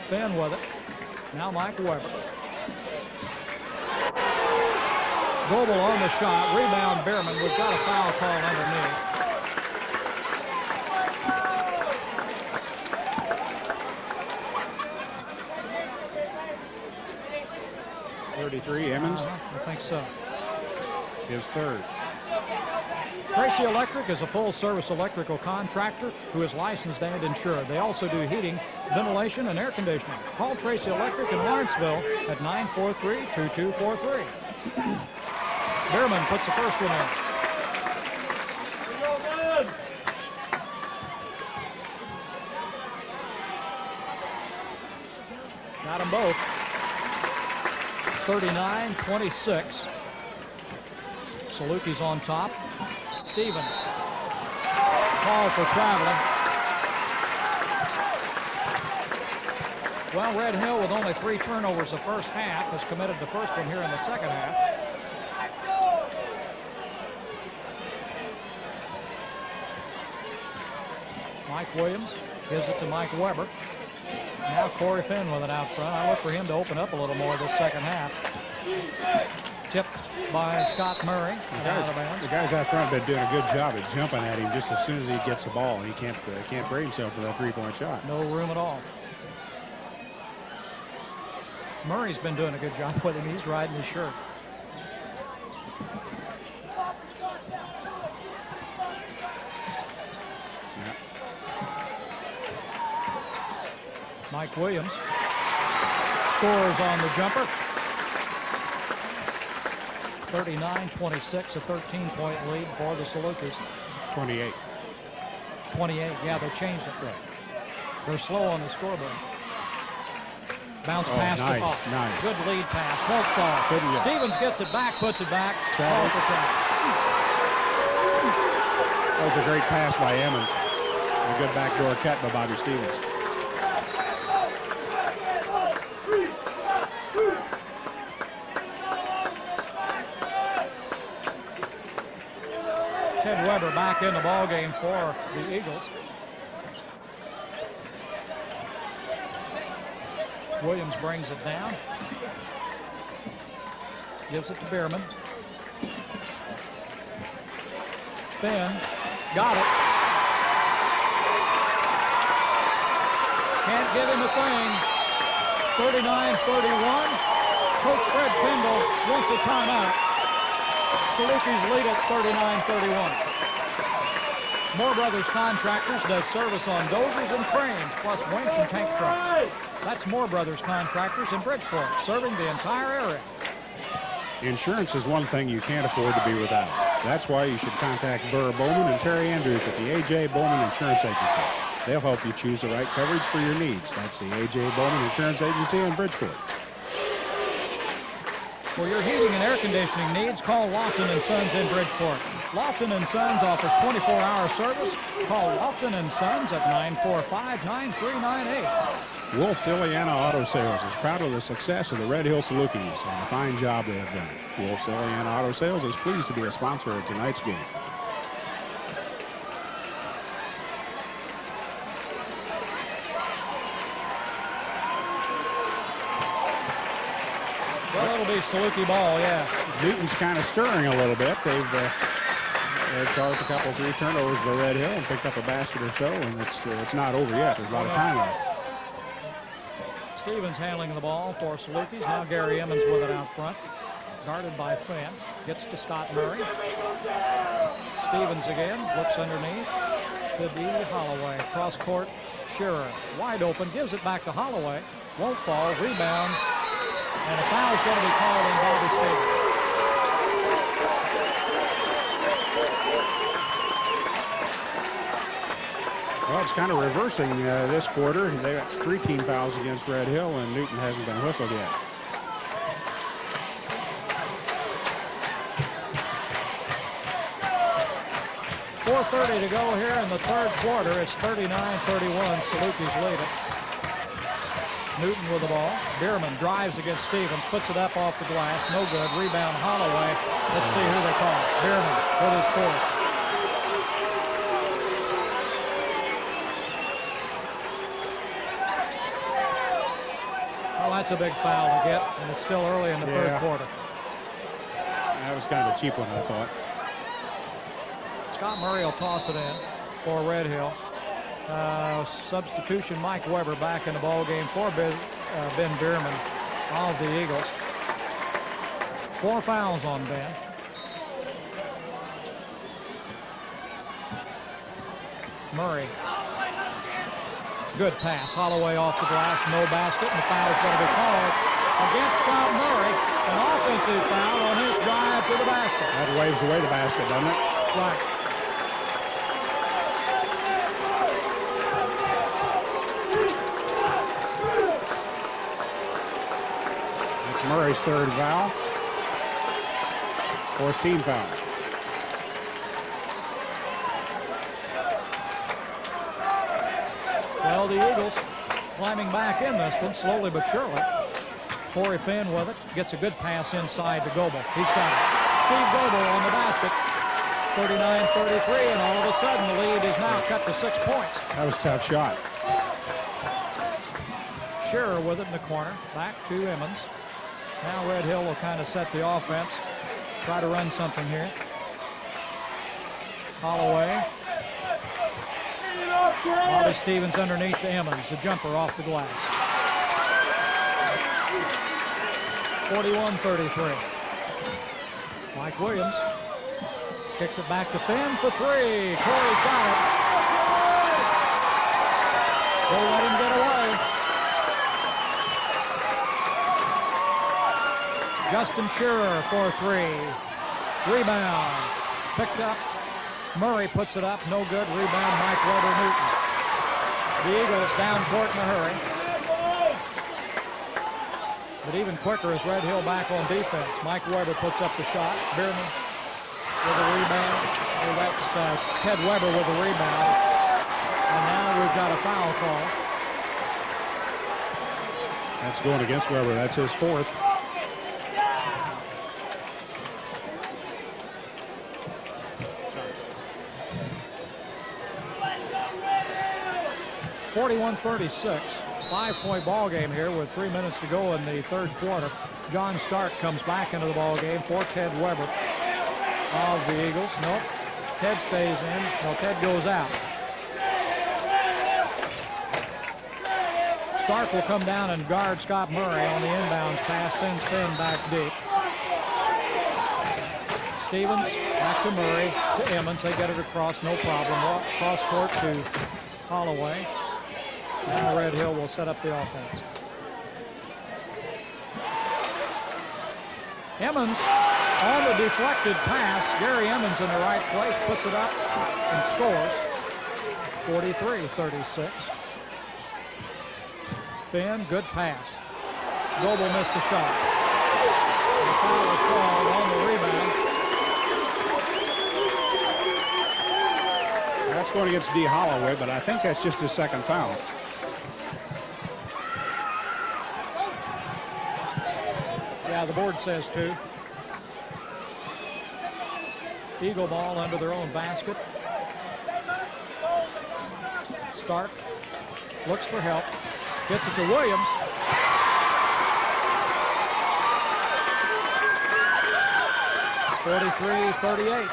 Finn with it. Now Mike Weber. Goebel on the shot. Rebound Bierman. We've got a foul called underneath. Emmons. I think so. His third. Tracy Electric is a full-service electrical contractor who is licensed and insured. They also do heating, ventilation, and air conditioning. Call Tracy Electric in Lawrenceville at 943-2243. Bierman puts the first one in. them both. 39-26. Salukis on top. Stevens. Call for traveling. Well, Red Hill with only 3 turnovers the first half has committed the first one here in the second half. Mike Williams gives it to Mike Weber. Now Corey Finn with it out front. I look for him to open up a little more this second half. Tipped by Scott Murray. The guys out front have been doing a good job at jumping at him just as soon as he gets the ball. He can't brace himself for that 3-point shot. No room at all. Murray's been doing a good job with him. He's riding his shirt. Mike Williams scores on the jumper. 39-26, a 13-point lead for the Salukis. 28. 28, yeah, they changed it. Right. They're slow on the scoreboard. Bounce pass nice, to Paul. nice. Good lead pass. Won't fall. Stevens gets it back, puts it back. Call for travel. That was a great pass by Emmons. A good backdoor cut by Bobby Stevens. Ted Weber back in the ball game for the Eagles. Williams brings it down. Gives it to Bierman. Finn got it. Can't get him a thing. 39-31. Coach Fred Kendall wants a timeout. Salukis lead at 39-31. Moore Brothers Contractors does service on dozers and cranes, plus winch and tank trucks. That's Moore Brothers Contractors in Bridgeport, serving the entire area. Insurance is one thing you can't afford to be without. That's why you should contact Burr Bowman and Terry Andrews at the A.J. Bowman Insurance Agency. They'll help you choose the right coverage for your needs. That's the A.J. Bowman Insurance Agency in Bridgeport. For your heating and air conditioning needs, call Lofton & Sons in Bridgeport. Lofton & Sons offers 24-hour service. Call Lofton & Sons at 945-9398. Wolf's Ileana Auto Sales is proud of the success of the Red Hill Salukis and the fine job they have done. Wolf's Ileana Auto Sales is pleased to be a sponsor of tonight's game. Well, it'll be Saluki ball, yeah. Newton's kind of stirring a little bit. They've caused a couple, 3 turnovers to Red Hill and picked up a basket or so, and it's not over yet. There's a lot of time left. Stevens handling the ball for Salukis. Now Gary Emmons with it out front. Guarded by Finn. Gets to Scott Murray. Stevens again. Looks underneath. Could be Holloway. Cross court. Shearer. Wide open. Gives it back to Holloway. Won't fall. Rebound. And a foul's going to be called on Bobby Stevens. Well, it's kind of reversing this quarter. They got 3 team fouls against Red Hill, and Newton hasn't been whistled yet. .430 to go here in the third quarter. It's 39-31. Salukis lead it. Newton with the ball. Bierman drives against Stevens, puts it up off the glass. No good. Rebound Holloway. Let's see who they call. Bierman with his fourth. Well, that's a big foul to get, and it's still early in the third quarter. That was kind of a cheap one, I thought. Scott Murray will toss it in for Red Hill. Substitution Mike Weber back in the ball game for Ben Bierman of the Eagles. 4 fouls on Ben. Murray. Good pass. Holloway off the glass. No basket. And the foul's going to be called against Scott Murray. An offensive foul on his drive to the basket. That waves away the basket, doesn't it? Right. Murray's third foul. Fourth team foul. Well, the Eagles climbing back in this one, slowly but surely. Corey Finn with it, gets a good pass inside to Goebel. He's got it. Steve Goebel on the basket. 39-33, and all of a sudden the lead is now cut to 6 points. That was a tough shot. Shearer with it in the corner. Back to Emmons. Now Red Hill will kind of set the offense. Try to run something here. Holloway. Bobby Stevens underneath to Emmons. The jumper off the glass. 41-33. Mike Williams kicks it back to Finn for three. Corey's got it. Don't let him get away. Justin Shearer for three. Rebound. Picked up. Murray puts it up. No good. Rebound Mike Weber-Newton. The Eagles down court in a hurry. But even quicker is Red Hill back on defense. Mike Weber puts up the shot. Bierman with a rebound. Oh, that's Ted Weber with a rebound. And now we've got a foul call. That's going against Weber. That's his fourth. (41-36). 5-point ball game here with 3 minutes to go in the third quarter. John Stark comes back into the ball game for Ted Weber of the Eagles. Nope. Ted stays in. No, Ted goes out. Stark will come down and guard Scott Murray on the inbounds pass. Sends Finn back deep. Stevens back to Murray to Emmons. They get it across, no problem. Cross court to Holloway. Now Red Hill will set up the offense. Emmons on the deflected pass. Gary Emmons in the right place, puts it up and scores. 43-36. Finn, good pass. Goebel missed the shot. The foul is called on the rebound. That's going against D. Holloway, but I think that's just his second foul. Yeah, the board says two. Eagle ball under their own basket. Stark looks for help. Gets it to Williams. (43-38).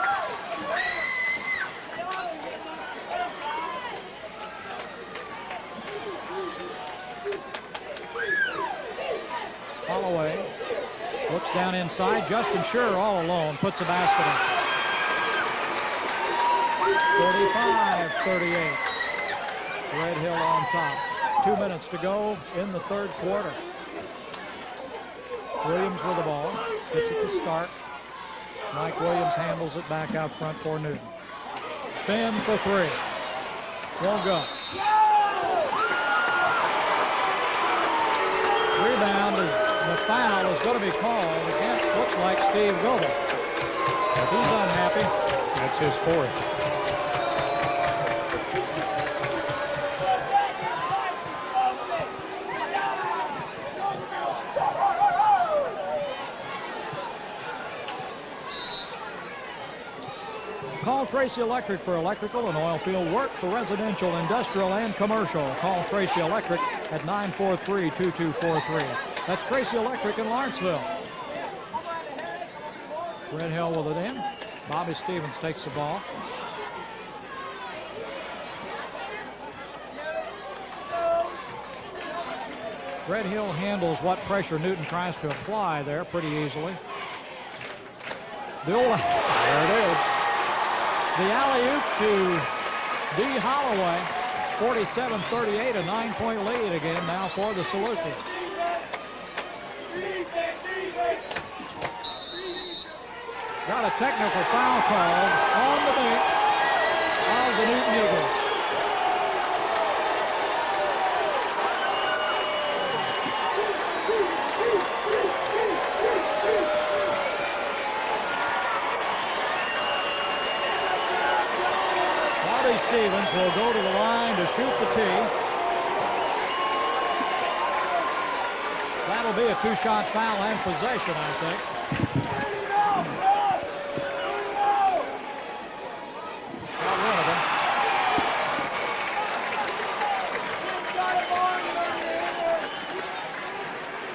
Holloway looks down inside. Justin Shearer all alone puts a basket in. 45-38. Red Hill on top. 2 minutes to go in the third quarter. Williams with the ball. Gets it to Stark. Mike Williams handles it back out front for Newton. Finn for three. Won't go. Rebound is the foul is going to be called against, looks like, Steve Goebel. He's unhappy. That's his fourth. Call Tracy Electric for electrical and oil field work for residential, industrial, and commercial. Call Tracy Electric at 943-2243. That's Tracy Electric in Lawrenceville. Red Hill with it in. Bobby Stevens takes the ball. Red Hill handles what pressure Newton tries to apply there pretty easily. There it is. The alley-oop to D. Holloway. 47-38, a 9-point lead again now for the Salukis. Got a technical foul called on the bench of the Newton Eagles. Bobby Stevens will go to the line to shoot the tee. That'll be a two-shot foul and possession, I think. Got one of them.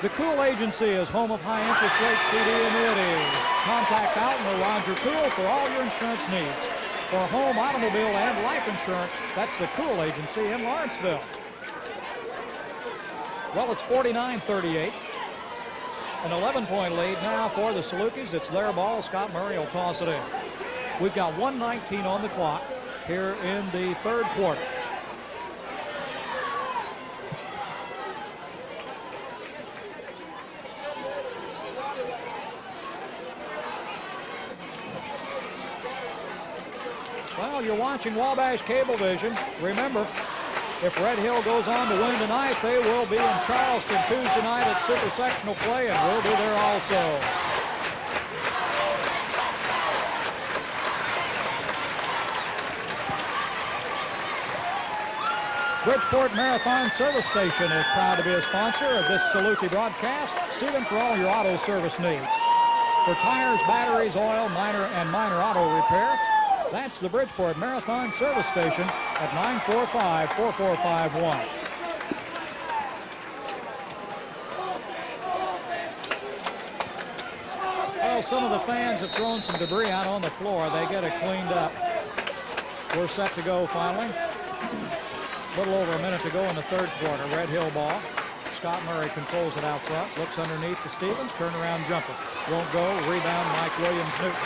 The Cool Agency is home of high interest rate CD annuities. Contact Alton or Roger Cool for all your insurance needs. For home, automobile, and life insurance, that's the Cool Agency in Lawrenceville. Well, it's 49-38. An 11-point lead now for the Salukis. It's their ball. Scott Murray will toss it in. We've got 1:19 on the clock here in the third quarter. Well, you're watching Wabash Cablevision. Remember, if Red Hill goes on to win tonight, they will be in Charleston Tuesday night at Super Sectional play, and we'll be there also. Bridgeport Marathon Service Station is proud to be a sponsor of this Saluki broadcast. See them for all your auto service needs. For tires, batteries, oil, minor auto repair, that's the Bridgeport Marathon Service Station at 945-4451. Well, some of the fans have thrown some debris out on the floor. They get it cleaned up. We're set to go finally. A little over a minute to go in the third quarter. Red Hill ball. Scott Murray controls it out front. Looks underneath to Stevens. Turnaround jumper. Won't go. Rebound Mike Williams-Newton.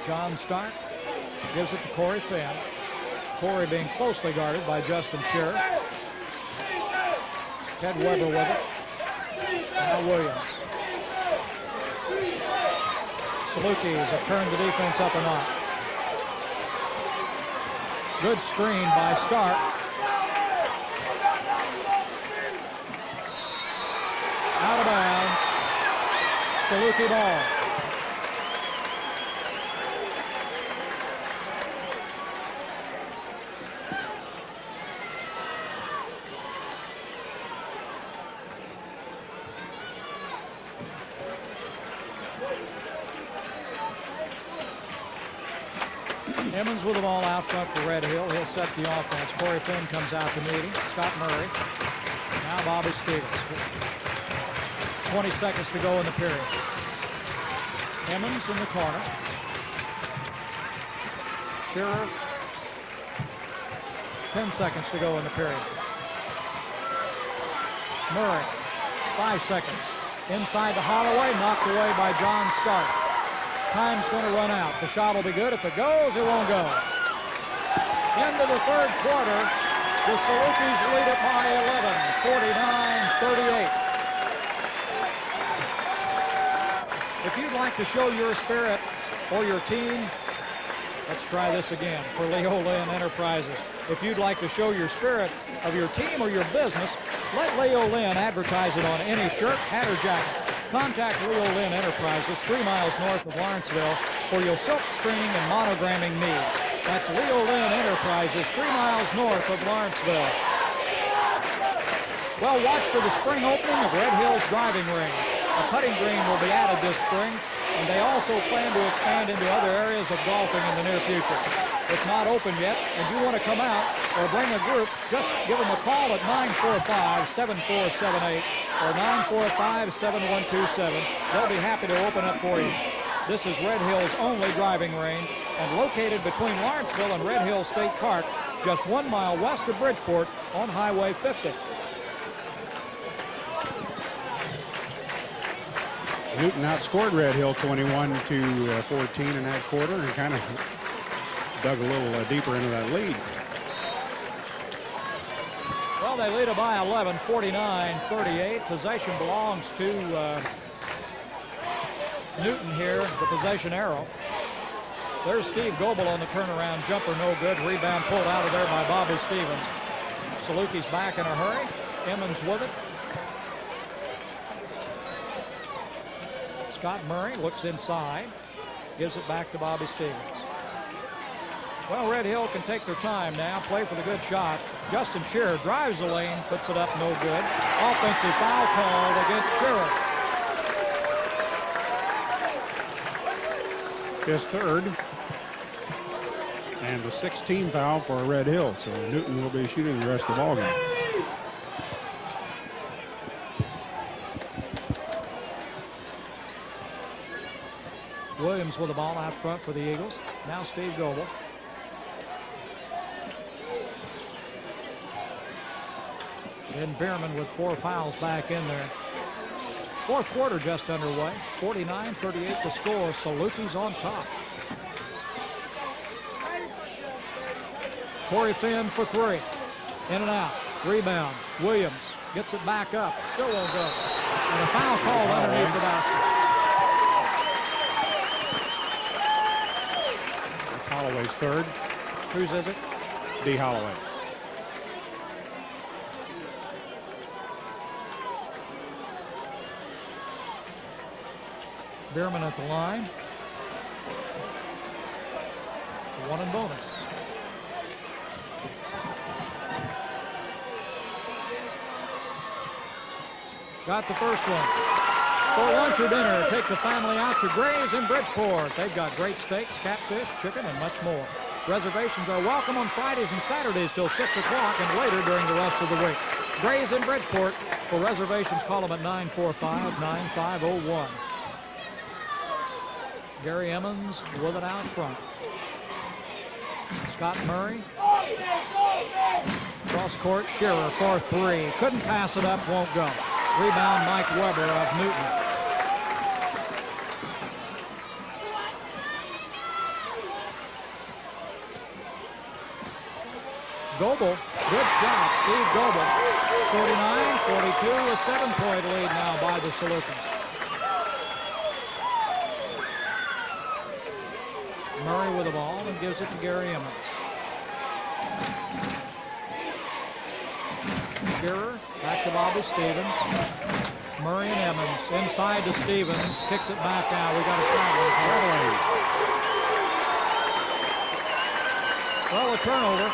John Stark gives it to Corey Finn. Corey being closely guarded by Justin Scherer. Ted Weber with it. Now Williams. Salukis have turned the defense up a notch. Good screen by Stark. Out of bounds. Saluki ball. Emmons with the ball out front for Red Hill. He'll set the offense. Corey Finn comes out to meet him. Scott Murray. Now Bobby Stevens. 20 seconds to go in the period. Emmons in the corner. Scherer. 10 seconds to go in the period. Murray. 5 seconds. Inside to Holloway. Knocked away by John Stark. Time's going to run out. The shot will be good. If it goes, it won't go. Into the third quarter. The Salukis lead it by 11, 49-38. If you'd like to show your spirit or your team, let's try this again for Leo Lynn Enterprises. If you'd like to show your spirit of your team or your business, let Leo Lynn advertise it on any shirt, hat, or jacket. Contact Leo Lynn Enterprises 3 miles north of Lawrenceville for your silk screening and monogramming needs. That's Leo Lynn Enterprises 3 miles north of Lawrenceville. Well, watch for the spring opening of Red Hills Driving Range. A putting green will be added this spring, and they also plan to expand into other areas of golfing in the near future. It's not open yet, and you want to come out or bring a group, just give them a call at 945-7478 or 945-7127. They'll be happy to open up for you. This is Red Hills' only driving range and located between Lawrenceville and Red Hills State Park, just 1 mile west of Bridgeport on Highway 50. Newton outscored Red Hill 21-14 in that quarter and kind of dug a little deeper into that lead. Well, they lead it by 11, 49-38. Possession belongs to Newton here, the possession arrow. There's Steve Goebel on the turnaround jumper, no good. Rebound pulled out of there by Bobby Stevens. Salukis back in a hurry. Emmons with it. Scott Murray looks inside, gives it back to Bobby Stevens. Well, Red Hill can take their time now, play for the good shot. Justin Shearer drives the lane, puts it up, no good. Offensive foul called against Shearer. His third. And the 16th foul for Red Hill, so Newton will be shooting the rest of the ball game. Williams with the ball out front for the Eagles. Now Steve Goebel. And Bierman with 4 fouls back in there. Fourth quarter just underway. 49-38 the score. Salukis on top. Corey Finn for 3. In and out. Rebound. Williams gets it back up. Still won't go. And a foul called underneath the basket. That's Holloway's third. Whose is it? D. Holloway. Bierman at the line. One and bonus. Got the first one. For lunch or dinner, take the family out to Gray's in Bridgeport. They've got great steaks, catfish, chicken, and much more. Reservations are welcome on Fridays and Saturdays till 6 o'clock and later during the rest of the week. Gray's in Bridgeport. For reservations, call them at 945-9501. Gary Emmons with it out front. Scott Murray. Cross court, Shearer for 3. Couldn't pass it up, won't go. Rebound, Mike Weber of Newton. Goebel, good shot, Steve Goebel. 49-42, a 7-point lead now by the Salukis. Murray with the ball and gives it to Gary Emmons. Shearer back to Bobby Stevens. Murray and Emmons inside to Stevens. Kicks it back out. We got a travel. Well, a turnover.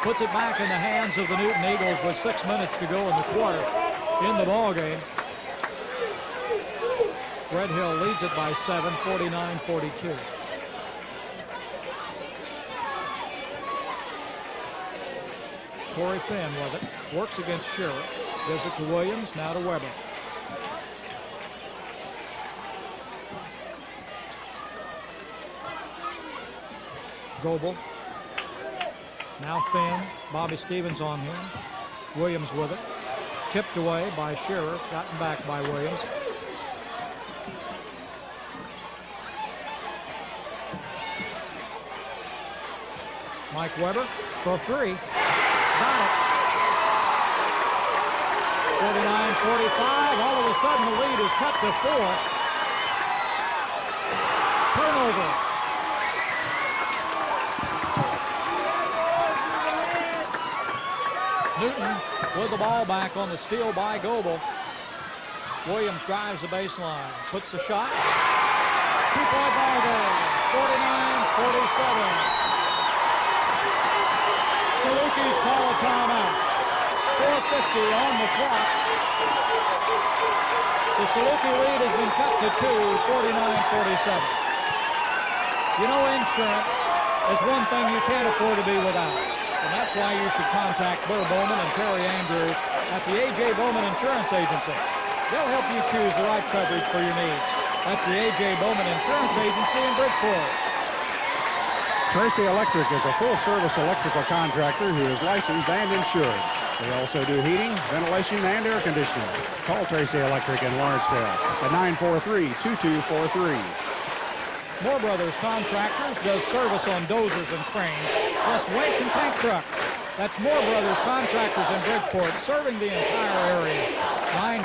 Puts it back in the hands of the Newton Eagles with 6 minutes to go in the quarter in the ball game. Red Hill leads it by 7, 49-42. Corey Finn with it. Works against Shearer. Gives it to Williams, now to Weber. Goebel. Now Finn. Bobby Stevens on him. Williams with it. Tipped away by Shearer. Gotten back by Williams. Mike Weber for 3. Got it. 49-45. All of a sudden the lead is cut to 4. Turnover. Newton with the ball back on the steal by Goebel. Williams drives the baseline. Puts the shot. 2-point ball game. 49-47. Salukis call a timeout. 4:50 on the clock. The Saluki lead has been cut to 2, 49-47. You know, insurance is one thing you can't afford to be without. And that's why you should contact Burr Bowman and Terry Andrews at the A.J. Bowman Insurance Agency. They'll help you choose the right coverage for your needs. That's the A.J. Bowman Insurance Agency in Bridgeport. Tracy Electric is a full-service electrical contractor who is licensed and insured. They also do heating, ventilation, and air conditioning. Call Tracy Electric in Lawrenceville at 943-2243. Moore Brothers Contractors does service on dozers and cranes, plus winch and tank trucks. That's Moore Brothers Contractors in Bridgeport, serving the entire area.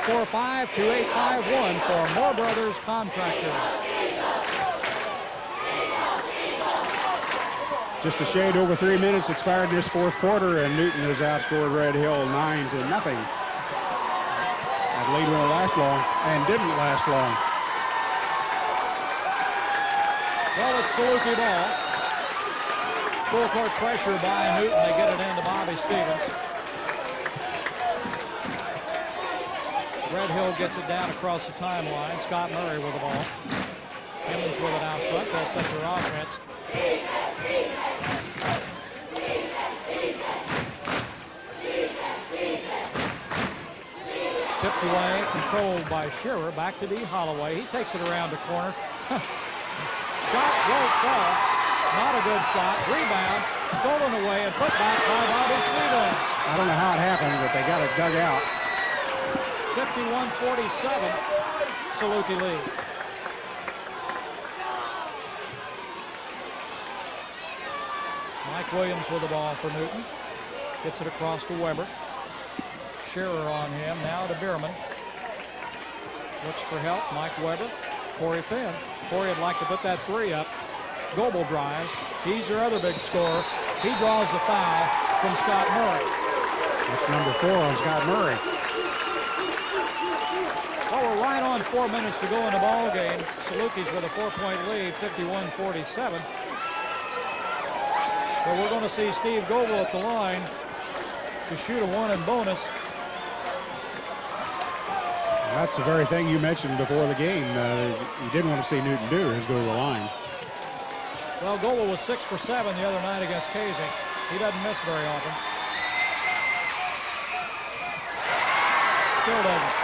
945-2851 for Moore Brothers Contractors. Just a shade over 3 minutes expired in this fourth quarter, and Newton has outscored Red Hill 9-0 at That lead won't last long, and didn't last long. Well, it's Saluki ball. Full court pressure by Newton. They get it into Bobby Stevens. Red Hill gets it down across the timeline. Scott Murray with the ball. Emmons with it out front. They'll set their offense. Tipped away, controlled by Shearer. Back to D. Holloway. He takes it around the corner. Shot won't fall. Not a good shot. Rebound. Stolen away and put back by Bobby Stevens. I don't know how it happened, but they got it dug out. 51-47. Saluki lead. Mike Williams with the ball for Newton. Gets it across to Weber. Shearer on him. Now to Bierman. Looks for help. Mike Weber. Corey Finn. Corey would like to put that three up. Goebel drives. He's their other big scorer. He draws the foul from Scott Murray. That's number 4 on Scott Murray. Well, we're right on 4 minutes to go in the ball game. Salukis with a 4-point lead, 51-47. But we're going to see Steve Goebel at the line to shoot a one and bonus. That's the very thing you mentioned before the game. You didn't want to see Newton do is go to the line. Well, Goebel was 6 for 7 the other night against Casey. He doesn't miss very often. Still doesn't.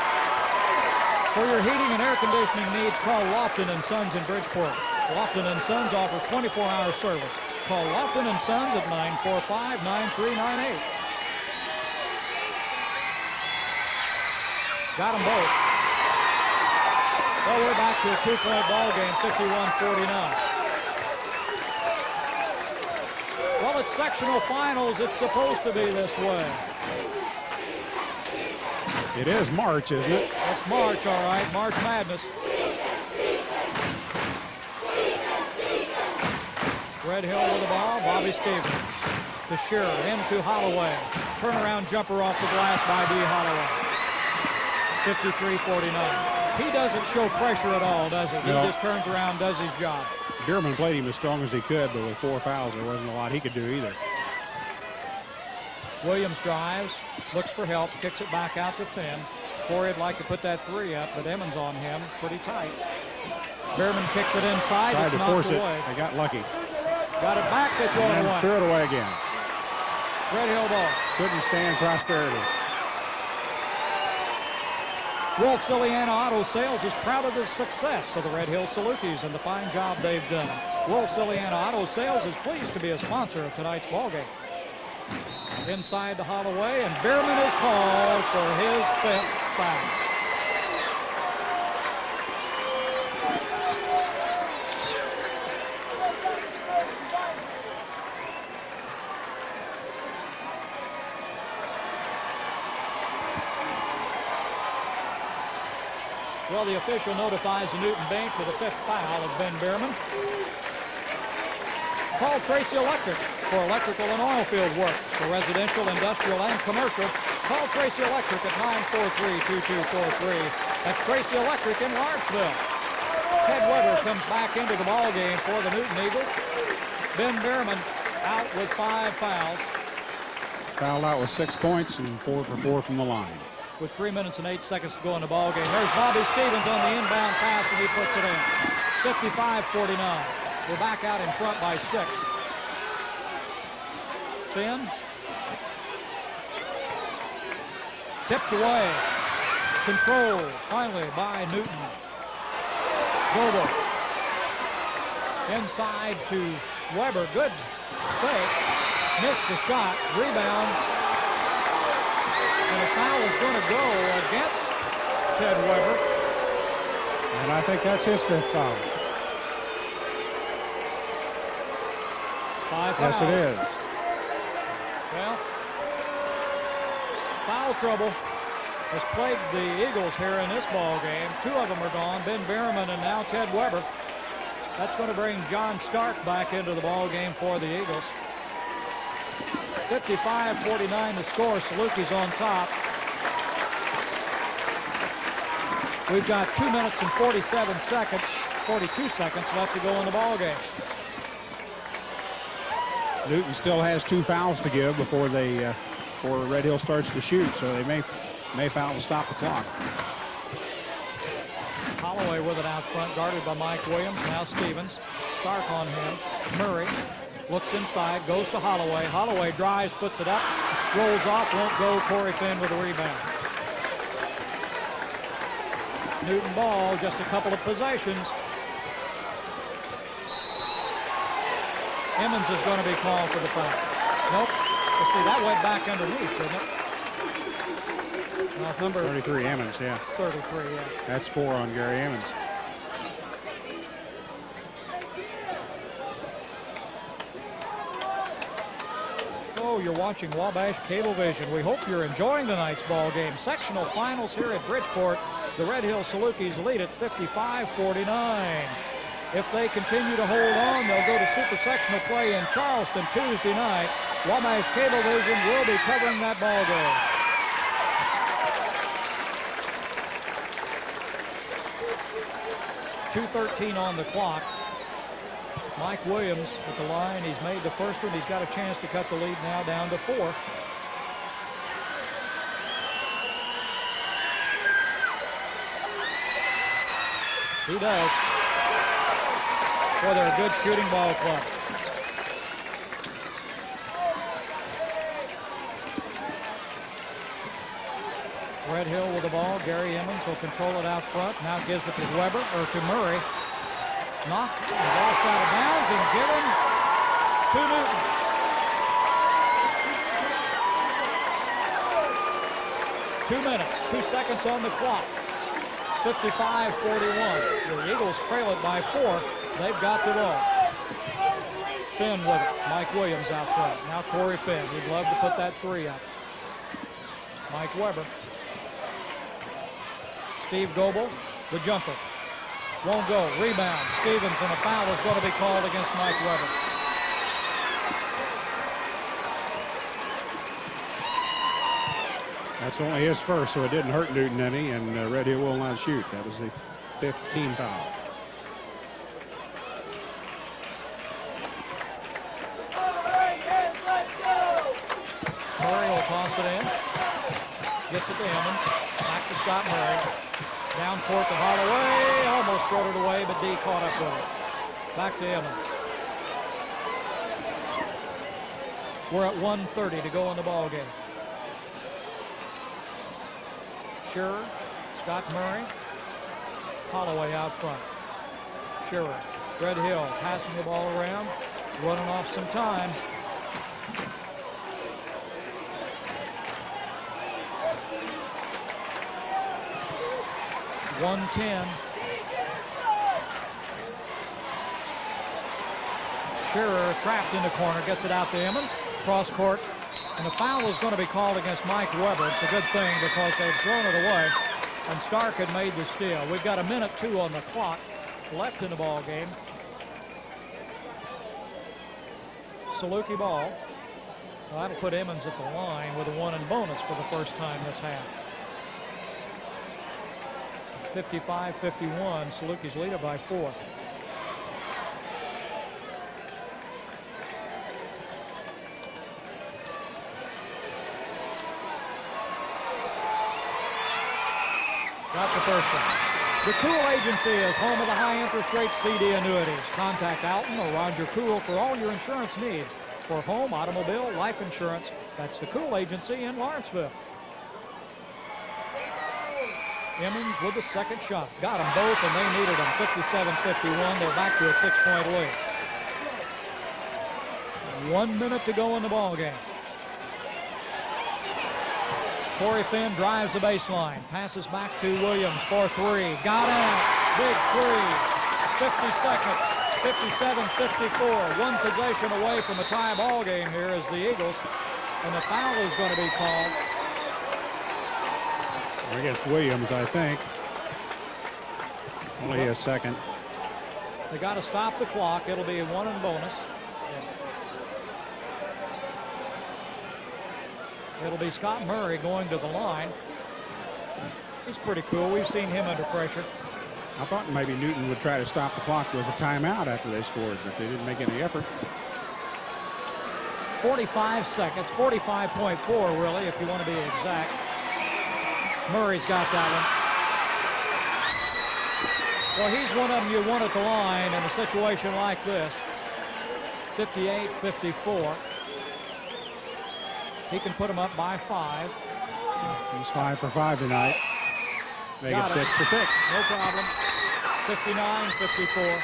For your heating and air conditioning needs, call Lofton & Sons in Bridgeport. Lofton & Sons offers 24-hour service. Call Lofton & Sons at 945-9398. Got them both. Well, we're back to a 2-point ball game, 51-49. Well, it's sectional finals. It's supposed to be this way. It is March, isn't it? It's March, all right. March Madness. Red Hill with the ball. Bobby Stevens to Shearer. Into Holloway. Turnaround jumper off the glass by D. Holloway. 53-49. He doesn't show pressure at all, does he? No. He just turns around, does his job. Bierman played him as strong as he could, but with 4 fouls, there wasn't a lot he could do either. Williams drives, looks for help, kicks it back out to Finn. Corey would like to put that three up, but Emmons on him, pretty tight. Bierman kicks it inside, Tried it's to knocked force away. it. They got lucky. Got it back, they throw it And away. threw it away again. Red Hill ball. Couldn't stand prosperity. Wolf's Ileana Auto Sales is proud of the success of the Red Hill Salukis and the fine job they've done. Wolf's Ileana Auto Sales is pleased to be a sponsor of tonight's ballgame. Inside to Holloway, and Bierman is called for his 5th foul. Well, the official notifies the Newton bench of the 5th foul of Ben Bierman. Call Tracy Electric for electrical and oil field work. For residential, industrial, and commercial, call Tracy Electric at 943-2243. That's Tracy Electric in Lawrenceville. Ted Weber comes back into the ball game for the Newton Eagles. Ben Bierman out with 5 fouls. Fouled out with 6 points and 4 for 4 from the line. With 3 minutes and 8 seconds to go in the ball game. There's Bobby Stevens on the inbound pass, and he puts it in. 55-49. We're back out in front by 6. Finn. Tipped away. Controlled finally by Newton. Goebel. Inside to Weber. Good fake. Missed the shot. Rebound. And a foul is going to go against Ted Weber. And I think that's his 5th foul. 5 fouls. Yes, it is. Well, foul trouble has plagued the Eagles here in this ball game. 2 of them are gone, Ben Bierman and now Ted Weber. That's going to bring John Stark back into the ball game for the Eagles. 55-49 the score. Salukis on top. We've got 2 minutes and 47 seconds, 42 seconds left to go in the ball game. Newton still has 2 fouls to give before Red Hill starts to shoot, so they may foul to stop the clock. Holloway with it out front, guarded by Mike Williams. Now Stevens. Stark on him. Murray looks inside, goes to Holloway. Holloway drives, puts it up, rolls off, won't go. Corey Finn with a rebound. Newton ball, just a couple of possessions. Emmons is going to be called for the foul. Nope. Let's see, that went back underneath, didn't it? Number 33, Emmons, yeah. 33, yeah. That's 4 on Gary Emmons. Oh, you're watching Wabash Cablevision. We hope you're enjoying tonight's ball game. Sectional finals here at Bridgeport. The Red Hill Salukis lead at 55-49. If they continue to hold on, they'll go to Super Sectional play in Charleston Tuesday night. Wabash Cablevision will be covering that ball game. .213 on the clock. Mike Williams at the line. He's made the first one. He's got a chance to cut the lead now down to 4. He does. Boy, they're a good shooting ball club. Red Hill with the ball. Gary Emmons will control it out front. Now gives it to Weber, or to Murray. Knocked the ball out of bounds and given to Newton. Two minutes, 2 seconds on the clock. 55-41. The Eagles trail it by 4. They've got the ball. Finn with it. Mike Williams out front. Now Corey Finn. He'd love to put that 3 up. Mike Weber. Steve Goebel, the jumper. Won't go. Rebound. Stevens, and a foul is going to be called against Mike Weber. That's only his first, so it didn't hurt Newton any, and Red Hill will not shoot. That was the 5th team foul. Murray will toss it in. Gets it to Emmons. Back to Scott Murray. Down court to Holloway. Almost thrown it away, but D caught up with it. Back to Emmons. We're at 1:30 to go in the ball game. Shearer, Scott Murray, Holloway out front. Shearer, Red Hill passing the ball around, running off some time. .110. Shearer trapped in the corner, gets it out to Emmons, cross court, and the foul is going to be called against Mike Weber. It's a good thing because they've thrown it away, and Stark had made the steal. We've got 1:02 on the clock left in the ball game. Saluki ball. Well, that'll put Emmons at the line with a 1 and bonus for the first time this half. 55-51. Salukis lead it by 4. Got the first one. The Cool Agency is home of the high interest rate CD annuities. Contact Alton or Roger Cool for all your insurance needs. For home, automobile, life insurance. That's the Cool Agency in Lawrenceville. Emmons with the second shot. Got them both, and they needed them. 57-51. They're back to a 6-point lead. 1 minute to go in the ball game. Corey Finn drives the baseline. Passes back to Williams for 3. Got out. Big 3. 50 seconds. 57-54. 1 possession away from a tie ball game here is the Eagles. And the foul is going to be called against Williams, I think. Only a second. They got to stop the clock. It'll be a 1 and bonus. It'll be Scott Murray going to the line. He's pretty cool. We've seen him under pressure. I thought maybe Newton would try to stop the clock with a timeout after they scored, but they didn't make any effort. 45 seconds, 45.4 really, if you want to be exact. Murray's got that one. Well, he's one of them you want at the line in a situation like this. 58-54. He can put him up by 5. He's 5 for 5 tonight. Make it 6 for 6. No problem. 59-54.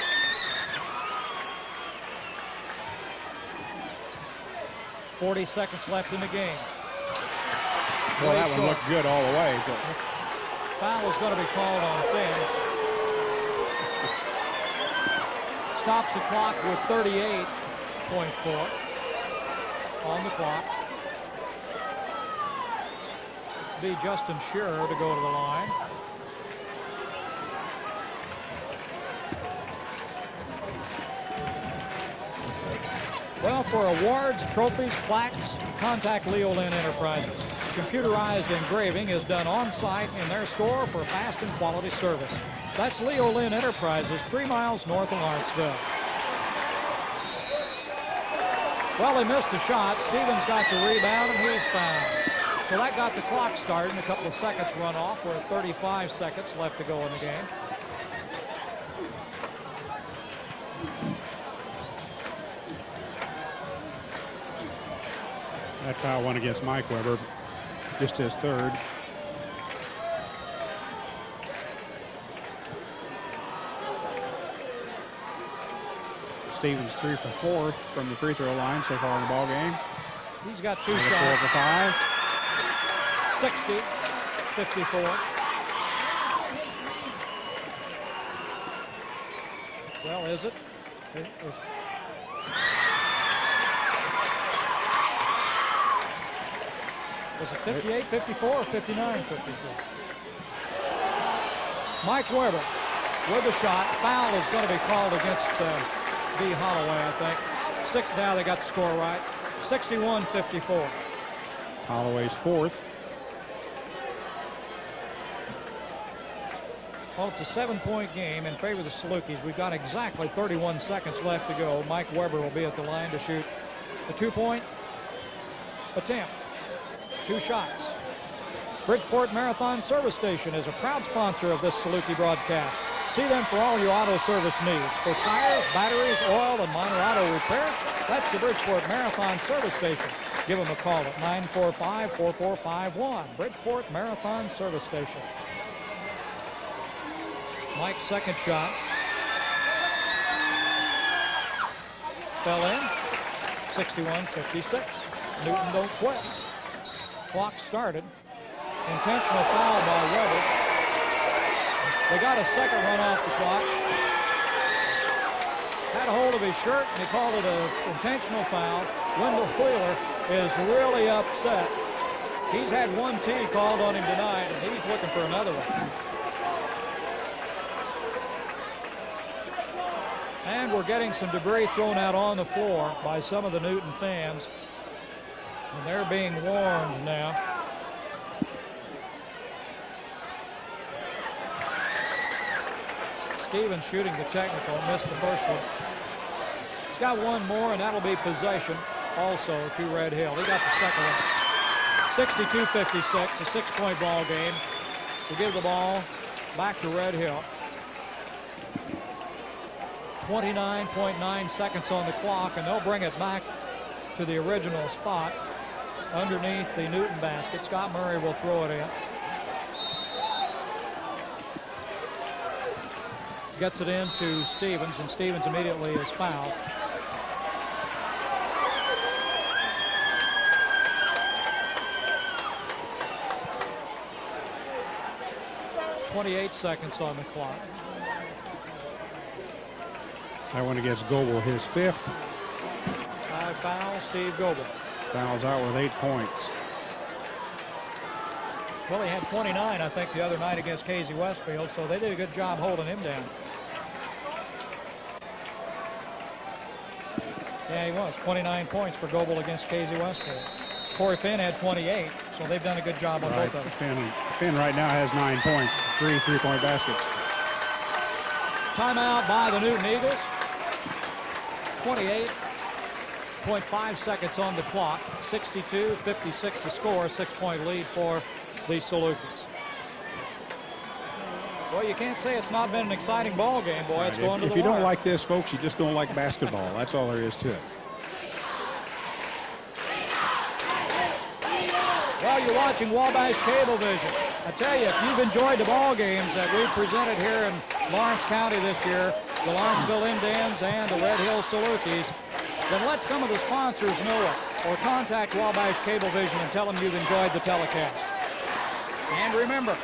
.40 seconds left in the game. Well, that one looked good all the way. But foul is going to be called on Finn. Stops the clock with 38.4 on the clock. Be Justin Shearer to go to the line. Well, for awards, trophies, plaques, contact Leo Lynn Enterprises. Computerized engraving is done on-site in their store for fast and quality service. That's Leo Lynn Enterprises, 3 miles north of Lawrenceville. Well, they missed a shot. Stevens got the rebound, and he's fouled. So that got the clock started, and a couple of seconds run off. We're at 35 seconds left to go in the game. that foul went against Mike Weber, just his third. Stevens 3 for 4 from the free throw line so far in the ball game. He's got 2 4 shots. for 5. 60-54. Well, is it? Was it 58-54 or 59-54? Mike Weber with the shot. Foul is going to be called against B. Holloway, I think. Now they got the score right. 61-54. Holloway's fourth. Well, it's a 7-point game in favor of the Salukis. We've got exactly 31 seconds left to go. Mike Weber will be at the line to shoot the 2-point attempt. 2 shots. Bridgeport Marathon Service Station is a proud sponsor of this Saluki broadcast. See them for all your auto service needs. For tires, batteries, oil, and minor auto repair, that's the Bridgeport Marathon Service Station. Give them a call at 945-4451. Bridgeport Marathon Service Station. Mike's second shot. Fell in. 61-56. Newton don't quit. Clock started. Intentional foul by Weber. They got a second run off the clock. Had a hold of his shirt and he called it an intentional foul. Wendell Wheeler is really upset. He's had 1 T called on him tonight and he's looking for another one. And we're getting some debris thrown out on the floor by some of the Newton fans. And they're being warned now. Stevens shooting the technical, missed the first one. He's got one more, and that'll be possession also to Red Hill. He got the second one. 62-56, a 6-point ball game. We give the ball back to Red Hill. 29.9 seconds on the clock, and they'll bring it back to the original spot underneath the Newton basket. Scott Murray will throw it in. Gets it into Stevens, and Stevens immediately is fouled. .28 seconds on the clock. That one against Goebel, his 5th. 5 fouls, Steve Goebel. Fouls out with 8 points. Well, he had 29, I think, the other night against Casey Westfield, so they did a good job holding him down. Yeah, he was. 29 points for Goebel against Casey Westfield. Corey Finn had 28. So they've done a good job on both of them. Finn right now has 9 points, 3 3-point baskets. Timeout by the Newton Eagles. 28.5 seconds on the clock. 62-56 the score. 6-point lead for the Salukis. Well, you can't say it's not been an exciting ball game, boy. It's going to the If you don't wire. like this, folks, you just don't like basketball. That's all there is to it. Well, you're watching Wabash Cablevision. I tell you, if you've enjoyed the ball games that we've presented here in Lawrence County this year, the Lawrenceville Indians and the Red Hill Salukis, then let some of the sponsors know it, or contact Wabash Cablevision and tell them you've enjoyed the telecast. And remember,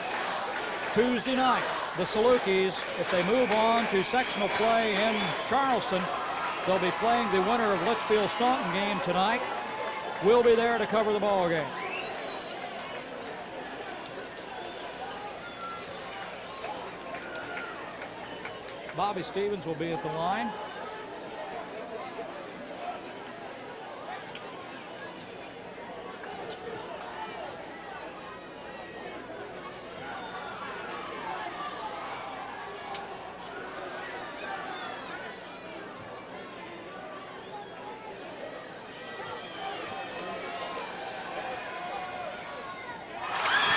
Tuesday night, the Salukis, if they move on to sectional play in Charleston, they'll be playing the winner of Litchfield-Staunton game tonight. We'll be there to cover the ball game. Bobby Stevens will be at the line.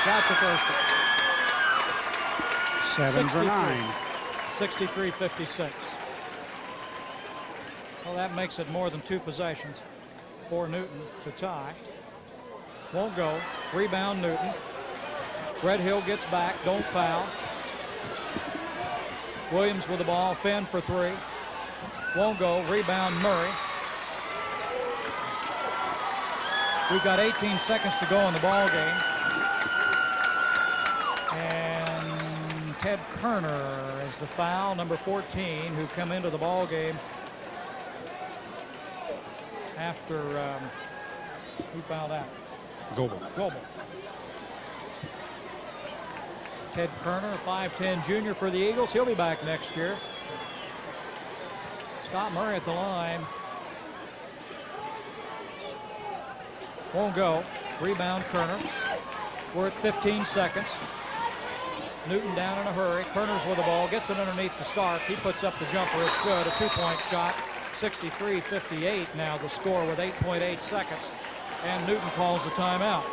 That's the first one. 7 for 9. 63-56. Well, that makes it more than 2 possessions for Newton to tie. Won't go. Rebound Newton. Red Hill gets back. Don't foul. Williams with the ball. Finn for 3. Won't go. Rebound Murray. We've got 18 seconds to go in the ball game. And Ted Kerner is the foul, number 14, who come into the ball game after who fouled out? Goebel. Ted Kerner, a 5'10 junior for the Eagles. He'll be back next year. Scott Murray at the line. Won't go. Rebound Kerner. We're at 15 seconds. Newton down in a hurry. Kerner's with the ball. Gets it underneath the Stark. He puts up the jumper. It's good. A 2-point shot. 63-58 now the score with 8.8 seconds. And Newton calls the timeout.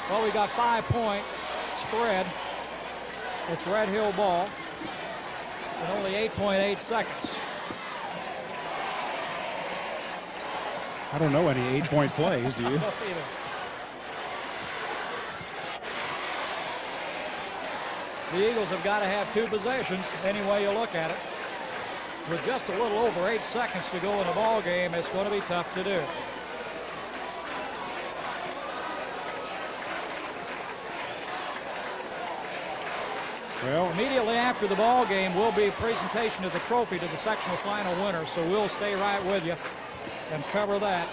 Well, we got 5 points spread. It's Red Hill ball. And only 8.8 seconds. I don't know any 8-point plays, do you? The Eagles have got to have 2 possessions any way you look at it. With just a little over 8 seconds to go in the ball game, it's going to be tough to do. Well, immediately after the ball game will be a presentation of the trophy to the sectional final winner, so we'll stay right with you and cover that.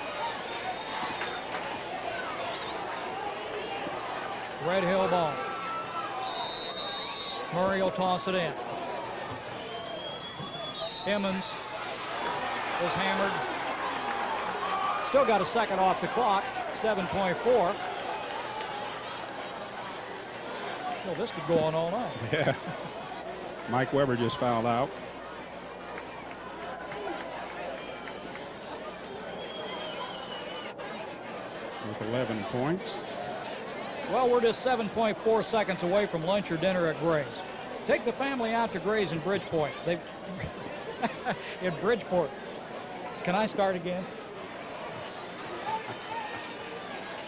Red Hill ball. Murray will toss it in. Emmons is hammered. Still got a second off the clock, 7.4. Well, this could go on all night. Yeah. Mike Weber just fouled out. With 11 points. Well, we're just 7.4 seconds away from lunch or dinner at Gray's. Take the family out to Gray's in Bridgeport. In Bridgeport. Can I start again?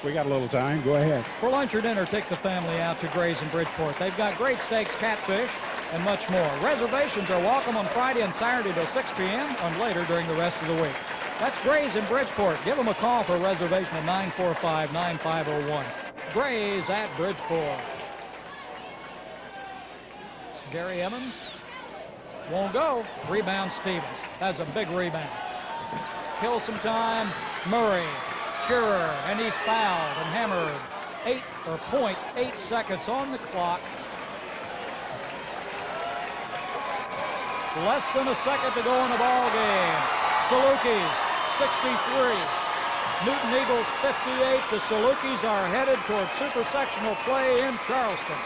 We got a little time. Go ahead. For lunch or dinner, take the family out to Gray's in Bridgeport. They've got great steaks, catfish, and much more. Reservations are welcome on Friday and Saturday till 6 p.m. and later during the rest of the week. That's Gray's in Bridgeport. Give them a call for a reservation at 945-9501. Gray's at Bridgeport. Gary Emmons won't go. Rebound Stevens. That's a big rebound. Kill some time. Murray. Shearer, and he's fouled and hammered. 0.8 seconds on the clock. Less than a second to go in the ball game. Salukis 63, Newton Eagles 58. The Salukis are headed toward Super Sectional play in Charleston.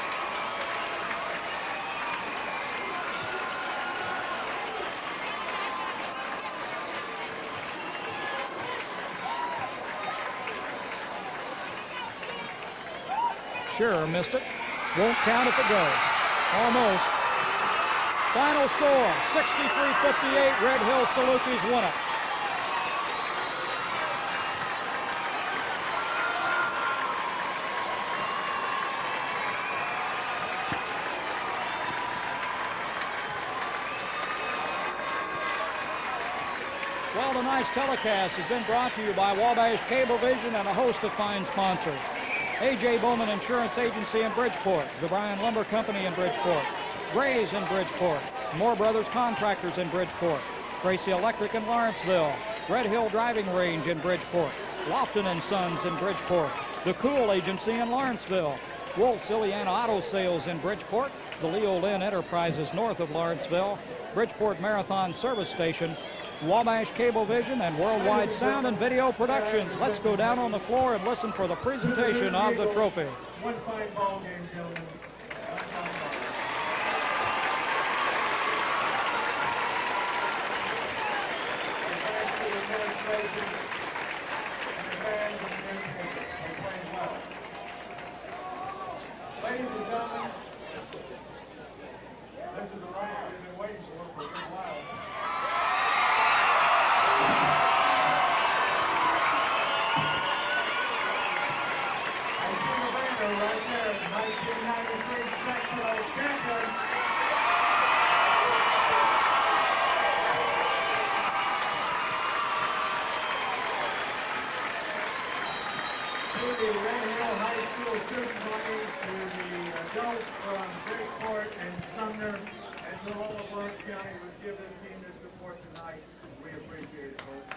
Sure, missed it. Won't count if it goes. Almost. Final score, 63-58. Red Hill Salukis won it. Well, tonight's telecast has been brought to you by Wabash Cablevision and a host of fine sponsors. A.J. Bowman Insurance Agency in Bridgeport, the Bryan Lumber Company in Bridgeport, Gray's in Bridgeport, Moore Brothers Contractors in Bridgeport, Tracy Electric in Lawrenceville, Red Hill Driving Range in Bridgeport, Lofton & Sons in Bridgeport, the Cool Agency in Lawrenceville, Wolf's Ileana Auto Sales in Bridgeport, the Leo Lynn Enterprises north of Lawrenceville, Bridgeport Marathon Service Station, Wabash Cablevision, and Worldwide Sound and Video Productions. Let's go down on the floor and listen for the presentation of the trophy. One fine ball game, gentlemen. Ladies and gentlemen, this is the moment we've been waiting for a good while. Right there, 1993 sectional champion. To the Red Hill High School ceremony, to the adults from Bridgeport and Sumner, and to all of Lawrence County who give this team the support tonight. We appreciate it, folks.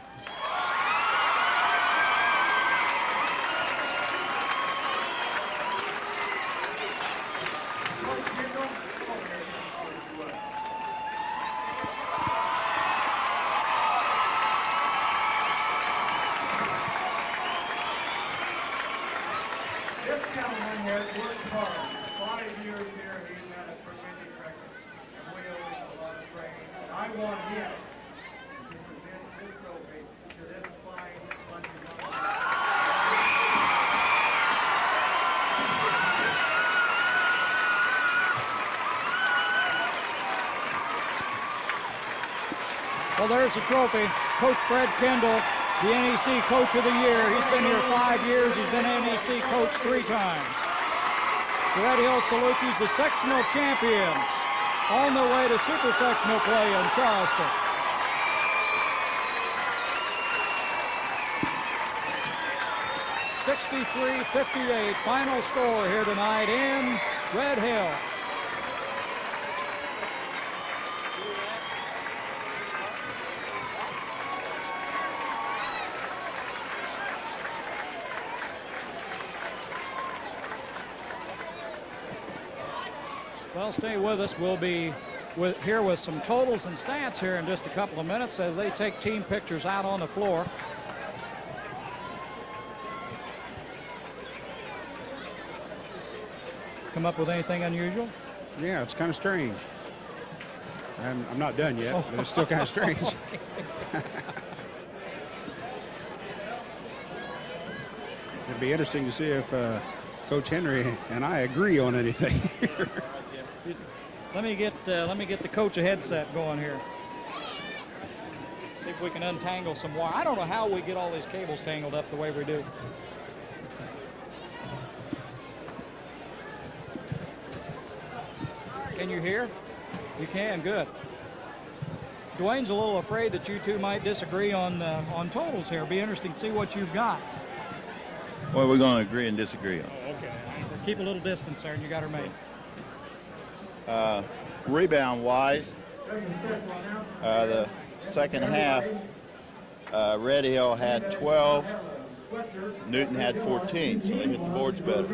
This gentleman has worked hard. 5 years here, he's had a tremendous record, and we owe him a lot of training. And I want him to present this trophy to this fine bunch of young men. Well, there's the trophy. Coach Fred Kendall, the NEC Coach of the Year. He's been here 5 years. He's been NEC Coach 3 times. The Red Hill Salukis, the sectional champions, on their way to Super Sectional play in Charleston. (63-58) final score here tonight in Red Hill. Well, stay with us. We'll be here with some totals and stats here in just a couple of minutes as they take team pictures out on the floor. Come up with anything unusual? Yeah, it's kind of strange. I'm not done yet, but it's still kind of strange. It'd be interesting to see if Coach Henry and I agree on anything. Let me get the coach a headset going here. See if we can untangle some wire. I don't know how we get all these cables tangled up the way we do. Can you hear? You can, good. Dwayne's a little afraid that you two might disagree on totals here. It'll be interesting to see what you've got. Well, we're going to agree and disagree on. Oh, okay. Keep a little distance there, and you got her made. Rebound-wise, the second half, Red Hill had 12, Newton had 14, so they hit the boards better.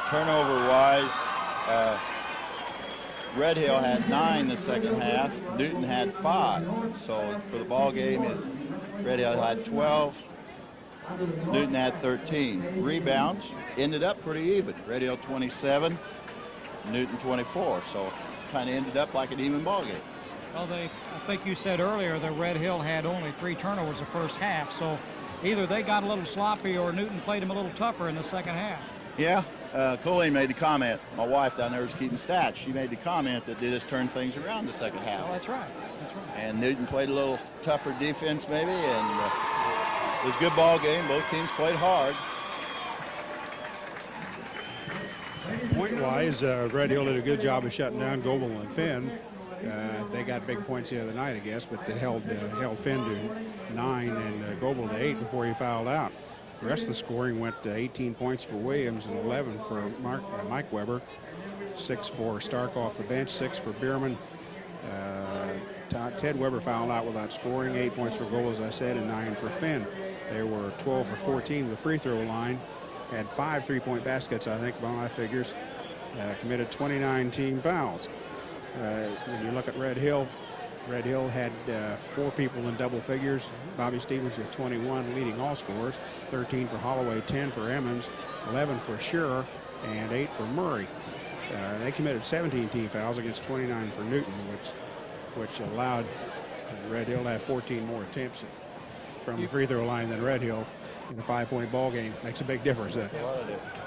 Turnover-wise, Red Hill had 9 the second half, Newton had 5. So for the ball game, Red Hill had 12, Newton had 13. Rebounds ended up pretty even. Red Hill 27, Newton 24. So kind of ended up like an even ball game. Well, I think you said earlier that Red Hill had only 3 turnovers the first half, so either they got a little sloppy or Newton played them a little tougher in the second half. Yeah, Colleen made the comment. My wife down there was keeping stats. She made the comment that they just turned things around the second half. Well, that's right. That's right. And Newton played a little tougher defense maybe, and it was a good ball game. Both teams played hard. Point-wise, Red Hill did a good job of shutting down Goebel and Finn. They got big points the other night, I guess, but they held Finn to 9 and Goebel to 8 before he fouled out. The rest of the scoring went to 18 points for Williams and 11 for Mike Weber, 6 for Stark off the bench, 6 for Bierman. Ted Weber fouled out without scoring, 8 points for Goebel, as I said, and 9 for Finn. They were 12 for 14 with the free throw line, had 5 3-point baskets, I think, by my figures, committed 29 team fouls. When you look at Red Hill had 4 people in double figures. Bobby Stevens with 21, leading all scorers. 13 for Holloway, 10 for Emmons, 11 for Shearer, and 8 for Murray. They committed 17 team fouls against 29 for Newton, which allowed Red Hill to have 14 more attempts from the free throw line than Red Hill in a 5-point ball game. Makes a big difference.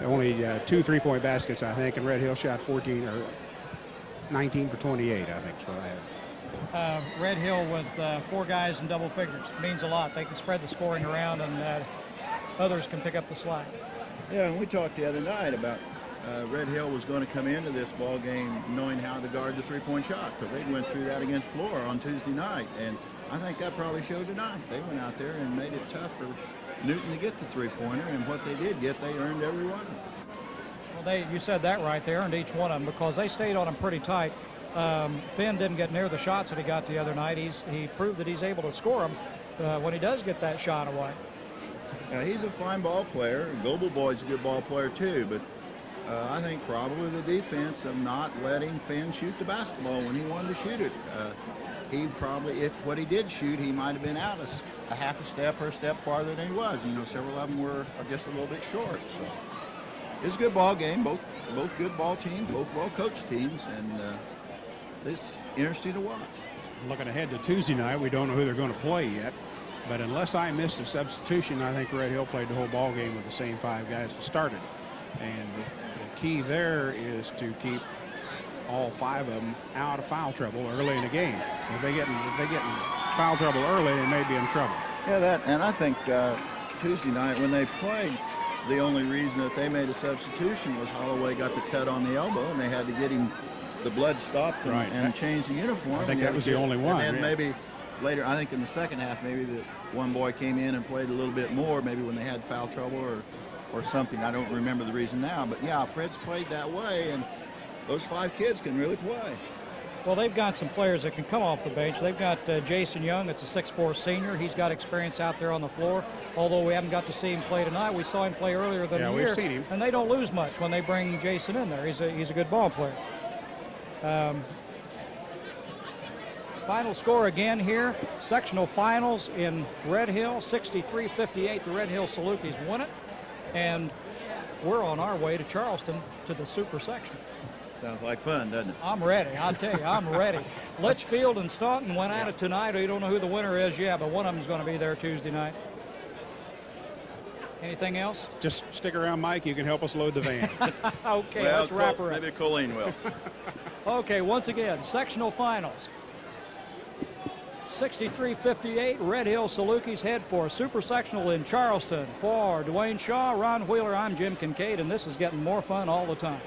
Only 2 3-point baskets, I think, and Red Hill shot 19 for 28, I think is what I had. Red Hill with 4 guys in double figures means a lot. They can spread the scoring around, and others can pick up the slack. Yeah, and we talked the other night about Red Hill was going to come into this ball game knowing how to guard the 3-point shot, because they went through that against Flora on Tuesday night, and I think that probably showed tonight. They went out there and made it tough for Newton to get the 3-pointer, and what they did get, they earned every one. Well, you said that right. They earned each one of them because they stayed on them pretty tight. Finn didn't get near the shots that he got the other night. He proved that he's able to score them when he does get that shot away. He's a fine ball player. Goebel Boyd's a good ball player too, but I think probably the defense of not letting Finn shoot the basketball when he wanted to shoot it. He probably, if what he did shoot, he might have been out a half a step or a step farther than he was. You know, several of them are just a little bit short. So it's a good ball game. Both good ball teams, both well-coached teams, and it's interesting to watch. Looking ahead to Tuesday night, we don't know who they're going to play yet, but unless I missed a substitution, I think Red Hill played the whole ball game with the same 5 guys that started. And the key there is to keep all 5 of them out of foul trouble early in the game. If they get in foul trouble early, they may be in trouble. Yeah, and I think Tuesday night when they played, the only reason that they made a substitution was Holloway got the cut on the elbow, and they had to get him the blood stopped and change the uniform. I think that was the only one. And then maybe later, I think in the second half, maybe the one boy came in and played a little bit more, maybe when they had foul trouble or something. I don't remember the reason now, but yeah, Fred's played that way, and those 5 kids can really play. Well, they've got some players that can come off the bench. They've got Jason Young, that's a 6'4" senior. He's got experience out there on the floor. Although we haven't got to see him play tonight, we saw him play earlier than a year. We've seen him. And they don't lose much when they bring Jason in there. He's a good ball player. Final score again here. Sectional finals in Red Hill, 63-58. The Red Hill Salukis win it. And we're on our way to Charleston to the Super Sectional. Sounds like fun, doesn't it? I'm ready. I'll tell you, I'm ready. Litchfield and Staunton went at it tonight. We don't know who the winner is yet, but one of them's going to be there Tuesday night. Anything else? Just stick around, Mike. You can help us load the van. Okay, well, let's wrap her up. Maybe Colleen will. Okay, once again, sectional finals. 63-58, Red Hill Salukis head for Super Sectional in Charleston. For Dwayne Shaw, Ron Wheeler, I'm Jim Kincaid, and this is getting more fun all the time.